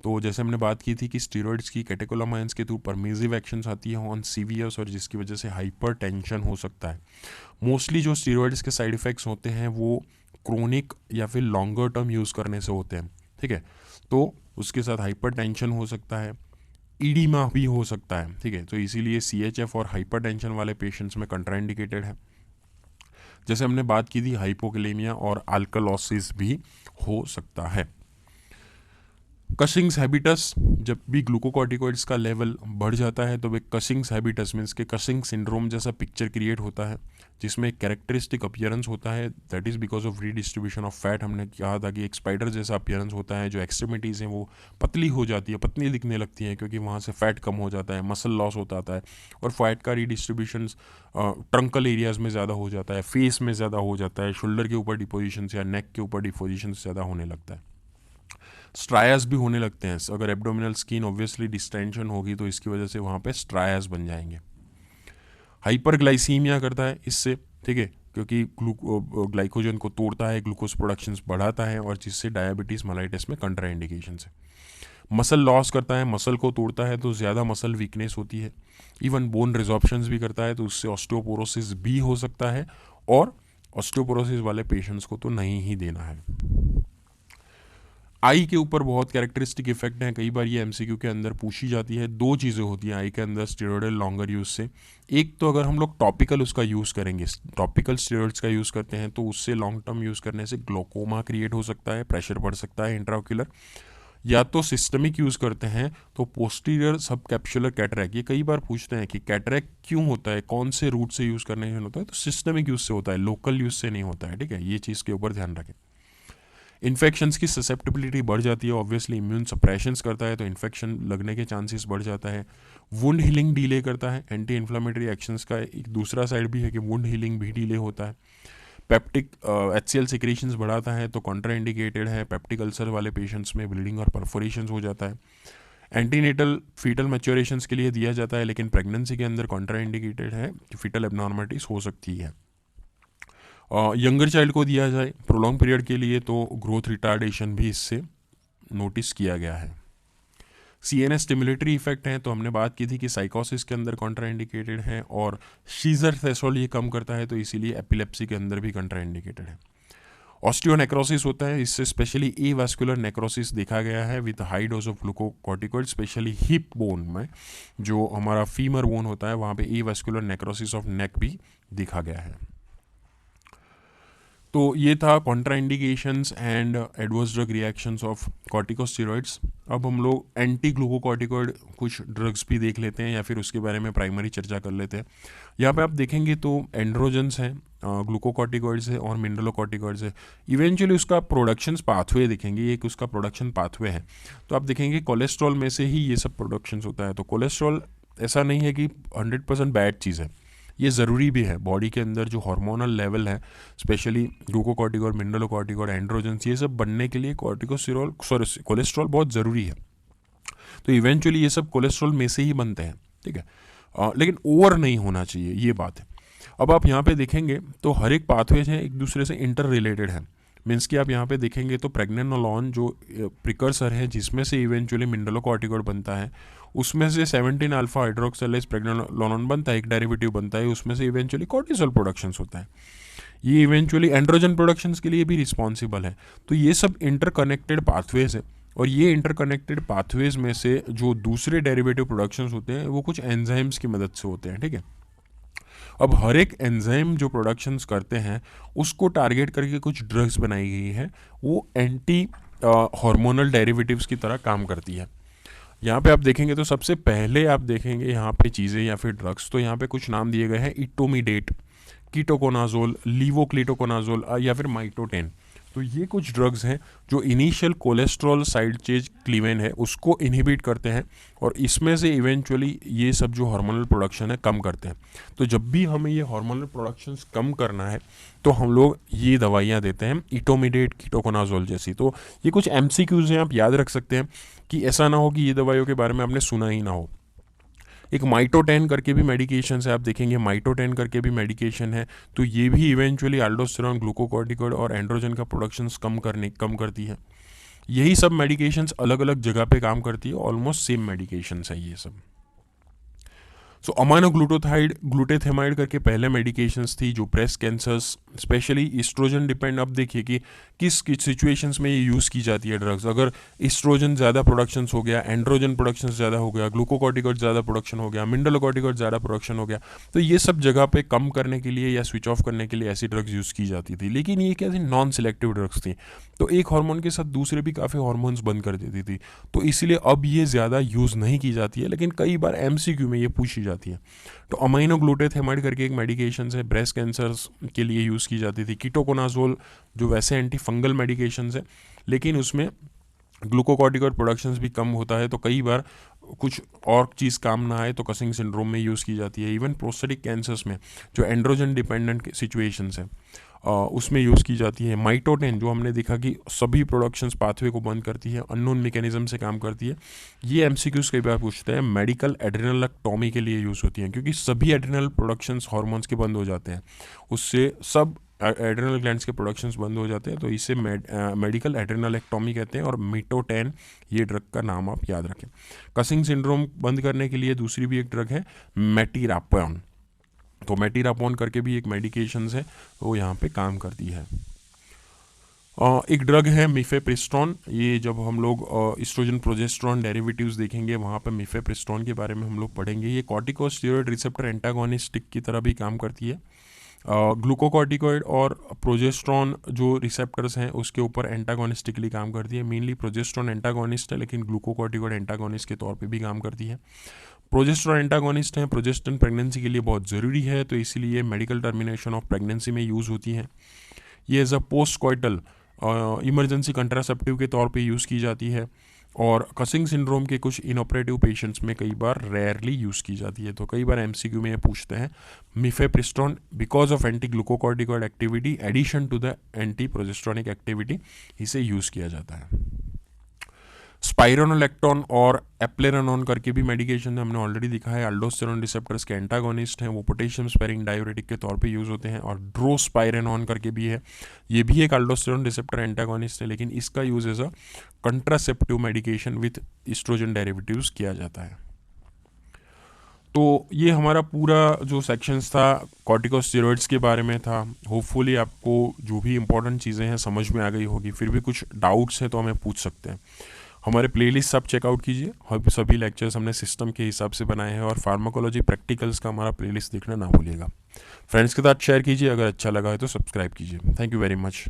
तो जैसे हमने बात की थी कि स्टीरॉयड्स की कैटेकोलामाइंस के थ्रू परमिसिव एक्शंस आती है ऑन सीवियर्स, और जिसकी वजह से हाइपर टेंशन हो सकता है। मोस्टली जो स्टीरॉयड्स के साइड इफ़ेक्ट्स होते हैं वो क्रोनिक या फिर लॉन्गर टर्म यूज़ करने से होते हैं, ठीक है। तो उसके साथ हाइपर टेंशन हो सकता है, ईडीमा भी हो सकता है, ठीक है। तो इसीलिए CHF और हाइपर टेंशन वाले पेशेंट्स में कंट्राइंडिकेटेड है। जैसे हमने बात की थी, हाइपोकलेमिया और अल्कलोसिस भी हो सकता है। कशिंग्स हैबिटस, जब भी ग्लूकोकॉर्टिकॉइड्स का लेवल बढ़ जाता है तो वे कशिंग्स हैबिटस मीन्स के कशिंग सिंड्रोम जैसा पिक्चर क्रिएट होता है, जिसमें एक कैरेक्टरिस्टिक अपीयरेंस होता है, that is because of redistribution of fat. हमने कहा था कि एक स्पाइडर जैसा अपीयरेंस होता है, जो एक्सट्रीमिटीज़ हैं वो पतली हो जाती है, पतली दिखने लगती हैं, क्योंकि वहाँ से फैट कम हो जाता है, मसल लॉस होता है, और फैट का रीडिस्ट्रीब्यूशन ट्रंकल एरियाज़ में ज़्यादा हो जाता है, फेस में ज़्यादा हो जाता है, शोल्डर के ऊपर डिपोजिशन या नेक के ऊपर डिपोजिशन ज़्यादा होने लगता है। स्ट्रायस भी होने लगते हैं, अगर एब्डोमिनल स्किन ऑब्वियसली डिस्टेंशन होगी तो इसकी वजह से वहाँ पे स्ट्रायस बन जाएंगे। हाइपरग्लाइसीमिया करता है इससे, ठीक है, क्योंकि ग्लाइकोजन को तोड़ता है, ग्लूकोज प्रोडक्शन बढ़ाता है, और जिससे डायबिटीज़ मेलाइटिस में कंट्राइंडिकेशन है। मसल लॉस करता है, मसल को तोड़ता है तो ज़्यादा मसल वीकनेस होती है। इवन बोन रिजॉर्प्शंस भी करता है, तो उससे ऑस्टियोपोरोसिस भी हो सकता है, और ऑस्टियोपोरोसिस वाले पेशेंट्स को तो नहीं ही देना है। आई के ऊपर बहुत कैरेक्टरिस्टिक इफेक्ट हैं, कई बार ये MCQ के अंदर पूछी जाती है। दो चीज़ें होती हैं आई के अंदर स्टेरॉयडल लॉन्गर यूज़ से। एक तो अगर हम लोग टॉपिकल उसका यूज़ करेंगे, टॉपिकल स्टेरॉइड्स का यूज़ करते हैं, तो उससे लॉन्ग टर्म यूज़ करने से ग्लोकोमा क्रिएट हो सकता है, प्रेशर बढ़ सकता है इंट्राओक्यूलर। या तो सिस्टमिक यूज़ करते हैं तो पोस्टीरियर सब कैप्सुलर कैटरैक्ट, ये कई बार पूछते हैं कि कैटरैक्ट क्यों होता है, कौन से रूट से यूज़ करने से होता है, तो सिस्टमिक यूज़ से होता है, लोकल यूज़ से नहीं होता है, ठीक है। ये चीज़ के ऊपर ध्यान रखें। इन्फेक्शंस की ससेप्टिबिलिटी बढ़ जाती है, ऑब्वियसली इम्यून सप्रेशंस करता है तो इन्फेक्शन लगने के चांसेस बढ़ जाता है। वुंड हीलिंग डिले करता है, एंटी इन्फ्लामेटरी एक्शंस का एक दूसरा साइड भी है कि वुंड हीलिंग भी डिले होता है। पेप्टिक HCl सिक्रेशंस बढ़ाता है तो कॉन्ट्राइंडिकेटेड है, पेप्टिक अल्सर वाले पेशेंट्स में ब्लीडिंग और परफोरेशंस हो जाता है। एंटीनेटल फीटल मैच्योरेशंस के लिए दिया जाता है, लेकिन प्रेगनेंसी के अंदर कॉन्ट्राइंडिकेटेड है कि फीटल एबनॉर्मलिटीज़ हो सकती है। यंगर चाइल्ड को दिया जाए प्रोलॉन्ग पीरियड के लिए तो ग्रोथ रिटार्डेशन भी इससे नोटिस किया गया है। CNS स्टिमुलेटरी इफेक्ट हैं, तो हमने बात की थी कि साइकोसिस के अंदर कॉन्ट्राइंडिकेटेड है, और शीजर थ्रेशोल्ड ये कम करता है, तो इसीलिए एपिलेप्सी के अंदर भी कॉन्ट्राइंडिकेटेड है। ऑस्टियोनेक्रोसिस होता है, इससे स्पेशली एवास्कुलर नेक्रोसिस देखा गया है with high dose of glucocorticoid, specially hip bone में, जो हमारा फीमर बोन होता है वहाँ पे एवास्कुलर नेक्रोसिस ऑफ नेक भी देखा गया है। तो ये था contraindications and adverse drug reactions of corticosteroids. अब हम लोग एंटी ग्लूकोकॉर्टिकॉइड कुछ ड्रग्स भी देख लेते हैं, या फिर उसके बारे में प्राइमरी चर्चा कर लेते हैं। यहाँ पे आप देखेंगे तो एंड्रोजन्स हैं, ग्लूकोकॉर्टिकॉइड्स है और मिनरलोकॉर्टिकॉइड्स है। इवेंचुअली उसका प्रोडक्शंस पाथवे देखेंगे, एक उसका प्रोडक्शन पाथवे है। तो आप देखेंगे कोलेस्ट्रॉल में से ही ये सब प्रोडक्शंस होता है। तो कोलेस्ट्रॉल ऐसा नहीं है कि 100% बैड चीज़ है, ये ज़रूरी भी है। बॉडी के अंदर जो हार्मोनल लेवल है, स्पेशली ग्लूकोकॉर्टिकॉइड, मिनरलोकॉर्टिकॉइड, एंड्रोजन्स, ये सब बनने के लिए कॉर्टिकोस्टेरॉल कोलेस्ट्रॉल बहुत ज़रूरी है। तो इवेंचुअली ये सब कोलेस्ट्रॉल में से ही बनते हैं, ठीक है। लेकिन ओवर नहीं होना चाहिए, ये बात है। अब आप यहाँ पे देखेंगे तो हर एक पाथवेज है एक दूसरे से इंटर रिलेटेड है। मीन्स कि आप यहाँ पे देखेंगे तो प्रेग्नेनोलॉन जो प्रिकर्सर है जिसमें से इवेंचुअली मिनरलोकॉर्टिकॉइड बनता है, उसमें से 17 अल्फा हाइड्रोक्सिलेज प्रेग्नेनोलॉन बनता है, एक डेरिवेटिव बनता है, उसमें से इवेंचुअली कॉर्टिसोल प्रोडक्शंस होता है। ये इवेंचुअली एंड्रोजन प्रोडक्शंस के लिए भी रिस्पॉन्सिबल है। तो ये सब इंटरकनेक्टेड पाथवेज है, और ये इंटरकनेक्टेड पाथवेज में से जो दूसरे डेरिवेटिव प्रोडक्शंस होते हैं वो कुछ एंजाइम्स की मदद से होते हैं, ठीक है। अब हर एक एंजाइम जो प्रोडक्शंस करते हैं उसको टारगेट करके कुछ ड्रग्स बनाई गई है, वो एंटी हार्मोनल डेरिवेटिव्स की तरह काम करती है। यहाँ पे आप देखेंगे तो सबसे पहले आप देखेंगे यहाँ पे चीज़ें या फिर ड्रग्स, तो यहाँ पे कुछ नाम दिए गए हैं, इटोमिडेट, कीटोकोनाजोल, लीवोक्लिटोकोनाजोल या फिर माइटोटेन। तो ये कुछ ड्रग्स हैं जो इनिशियल कोलेस्ट्रॉल साइड चेन क्लीवेन है उसको इनहिबिट करते हैं, और इसमें से इवेंचुअली ये सब जो हार्मोनल प्रोडक्शन है कम करते हैं। तो जब भी हमें ये हार्मोनल प्रोडक्शन कम करना है तो हम लोग ये दवाइयाँ देते हैं, इटोमिडेट, कीटोकोनाजोल जैसी। तो ये कुछ MCQs हैं, आप याद रख सकते हैं कि ऐसा ना हो कि ये दवाइयों के बारे में आपने सुना ही ना हो। एक माइटोटेन करके भी मेडिकेशन है, आप देखेंगे माइटोटेन करके भी मेडिकेशन है, तो ये भी इवेंचुअली एल्डोस्टेरॉन, ग्लूकोकॉर्टिकॉइड और एंड्रोजन का प्रोडक्शंस कम करती है। यही सब मेडिकेशंस अलग अलग जगह पे काम करती है, ऑलमोस्ट सेम मेडिकेशंस है ये सब। सो अमाइनोग्लूटाथाइड, ग्लूटेथेमाइड करके पहले मेडिकेशंस थी जो breast cancers, specially estrogen depend. अब देखिए कि किस सिचुएशंस में ये यूज़ की जाती है ड्रग्स। अगर ईस्ट्रोजन ज़्यादा प्रोडक्शन हो गया, एंड्रोजन प्रोडक्शन ज़्यादा हो गया, ग्लूकोकॉर्टिकॉइड ज़्यादा प्रोडक्शन हो गया, मिनरलोकॉर्टिकॉइड ज़्यादा प्रोडक्शन हो गया, तो ये सब जगह पे कम करने के लिए या स्विच ऑफ करने के लिए ऐसी ड्रग्स यूज़ की जाती थी। लेकिन ये क्या थी, नॉन सिलेक्टिव ड्रग्स थी, तो एक हार्मोन के साथ दूसरे भी काफ़ी हार्मोन्स बंद कर देती थी। तो इसलिए अब ये ज़्यादा यूज़ नहीं की जाती है, लेकिन कई बार MCQ में ये पूछी जाती है। तो अमाइनोग्लूटेथेमाइड करके एक मेडिकेशन है, ब्रेस्ट कैंसर्स के लिए यूज़ की जाती थी। कीटोकोनाजोल जो वैसे एंटी फंगल मेडिकेशन है, लेकिन उसमें ग्लूकोकॉर्टिकॉइड प्रोडक्शंस भी कम होता है, तो कई बार कुछ और चीज़ काम ना आए तो कसिंग सिंड्रोम में यूज़ की जाती है। इवन प्रोस्टेटिक कैंसर्स में जो एंड्रोजन डिपेंडेंट सिचुएशंस है उसमें यूज़ की जाती है। माइटोटेन जो हमने देखा कि सभी प्रोडक्शंस पाथवे को बंद करती है, अननोन मैकेनिज्म से काम करती है। ये MCQs कई बार पूछते हैं, मेडिकल एड्रेनलेक्टोमी के लिए यूज़ होती हैं, क्योंकि सभी एड्रेनल प्रोडक्शंस हार्मोन्स के बंद हो जाते हैं, उससे सब एड्रेनल ग्लैंड्स के प्रोडक्शंस बंद हो जाते हैं, तो इसे मेडिकल एड्रेनलेक्टोमी कहते हैं। और मिटोटेन ये ड्रग का नाम आप याद रखें। कसिंग सिंड्रोम बंद करने के लिए दूसरी भी एक ड्रग है, मेटिरापोन। तो मेटिरापोन करके भी एक मेडिकेशन है, वो यहाँ पे काम करती है। एक ड्रग है मिफेप्रिस्टोन। ये जब हम लोग एस्ट्रोजन प्रोजेस्टेरॉन डेरिवेटिव्स देखेंगे वहाँ पे मिफेप्रिस्टोन के बारे में हम लोग पढ़ेंगे। ये कॉर्टिकोस्टेरॉइड रिसेप्टर एंटागोनिस्टिक की तरह भी काम करती है। ग्लूकोकॉर्टिकॉइड और प्रोजेस्टेरॉन जो रिसेप्टर्स हैं उसके ऊपर एंटागोनिस्टिकली काम करती है। मेनली प्रोजेस्टेरॉन एंटागोनिस्ट है, लेकिन ग्लूकोकॉर्टिकॉइड एंटागोनिस्ट के तौर पे भी काम करती है। प्रोजेस्टेरॉन एंटागोनिस्ट हैं, प्रोजेस्टेरॉन प्रेगनेंसी के लिए बहुत ज़रूरी है, तो इसीलिए मेडिकल टर्मिनेशन ऑफ प्रेगनेंसी में यूज़ होती है। ये as a post coital emergency contraceptive के तौर पे यूज़ की जाती है, और कसिंग सिंड्रोम के कुछ इनऑपरेटिव पेशेंट्स में कई बार रेयरली यूज़ की जाती है। तो कई बार MCQ में ये पूछते हैं, mifepristone because of anti glucocorticoid activity addition to the anti progesteronic activity इसे यूज़ किया जाता है। स्पाइरोनोलेक्टोन और एप्लेरानोन करके भी मेडिकेशन हमने ऑलरेडी दिखा है, अल्डोस्टेरोन रिसेप्टर्स के एंटागोनिस्ट हैं, वो पोटेशियम स्पेरिंग डायूरेटिक के तौर पे यूज़ होते हैं। और ड्रोस्पाइरेनोन करके भी है, ये भी एक अल्डोस्टेरोन रिसेप्टर एंटागोनिस्ट है, लेकिन इसका use as a contraceptive medication with estrogen derivatives किया जाता है। तो ये हमारा पूरा जो सेक्शंस था कॉर्टिकोस्टेरॉइड्स के बारे में था। होपफुली आपको जो भी इंपॉर्टेंट चीज़ें हैं समझ में आ गई होगी। फिर भी कुछ डाउट्स हैं तो हमें पूछ सकते हैं। हमारे प्लेलिस्ट सब चेकआउट कीजिए, हम सभी लेक्चर्स हमने सिस्टम के हिसाब से बनाए हैं, और फार्माकोलॉजी प्रैक्टिकल्स का हमारा प्लेलिस्ट देखना ना भूलिएगा। फ्रेंड्स के साथ शेयर कीजिए, अगर अच्छा लगा है तो सब्सक्राइब कीजिए। Thank you very much.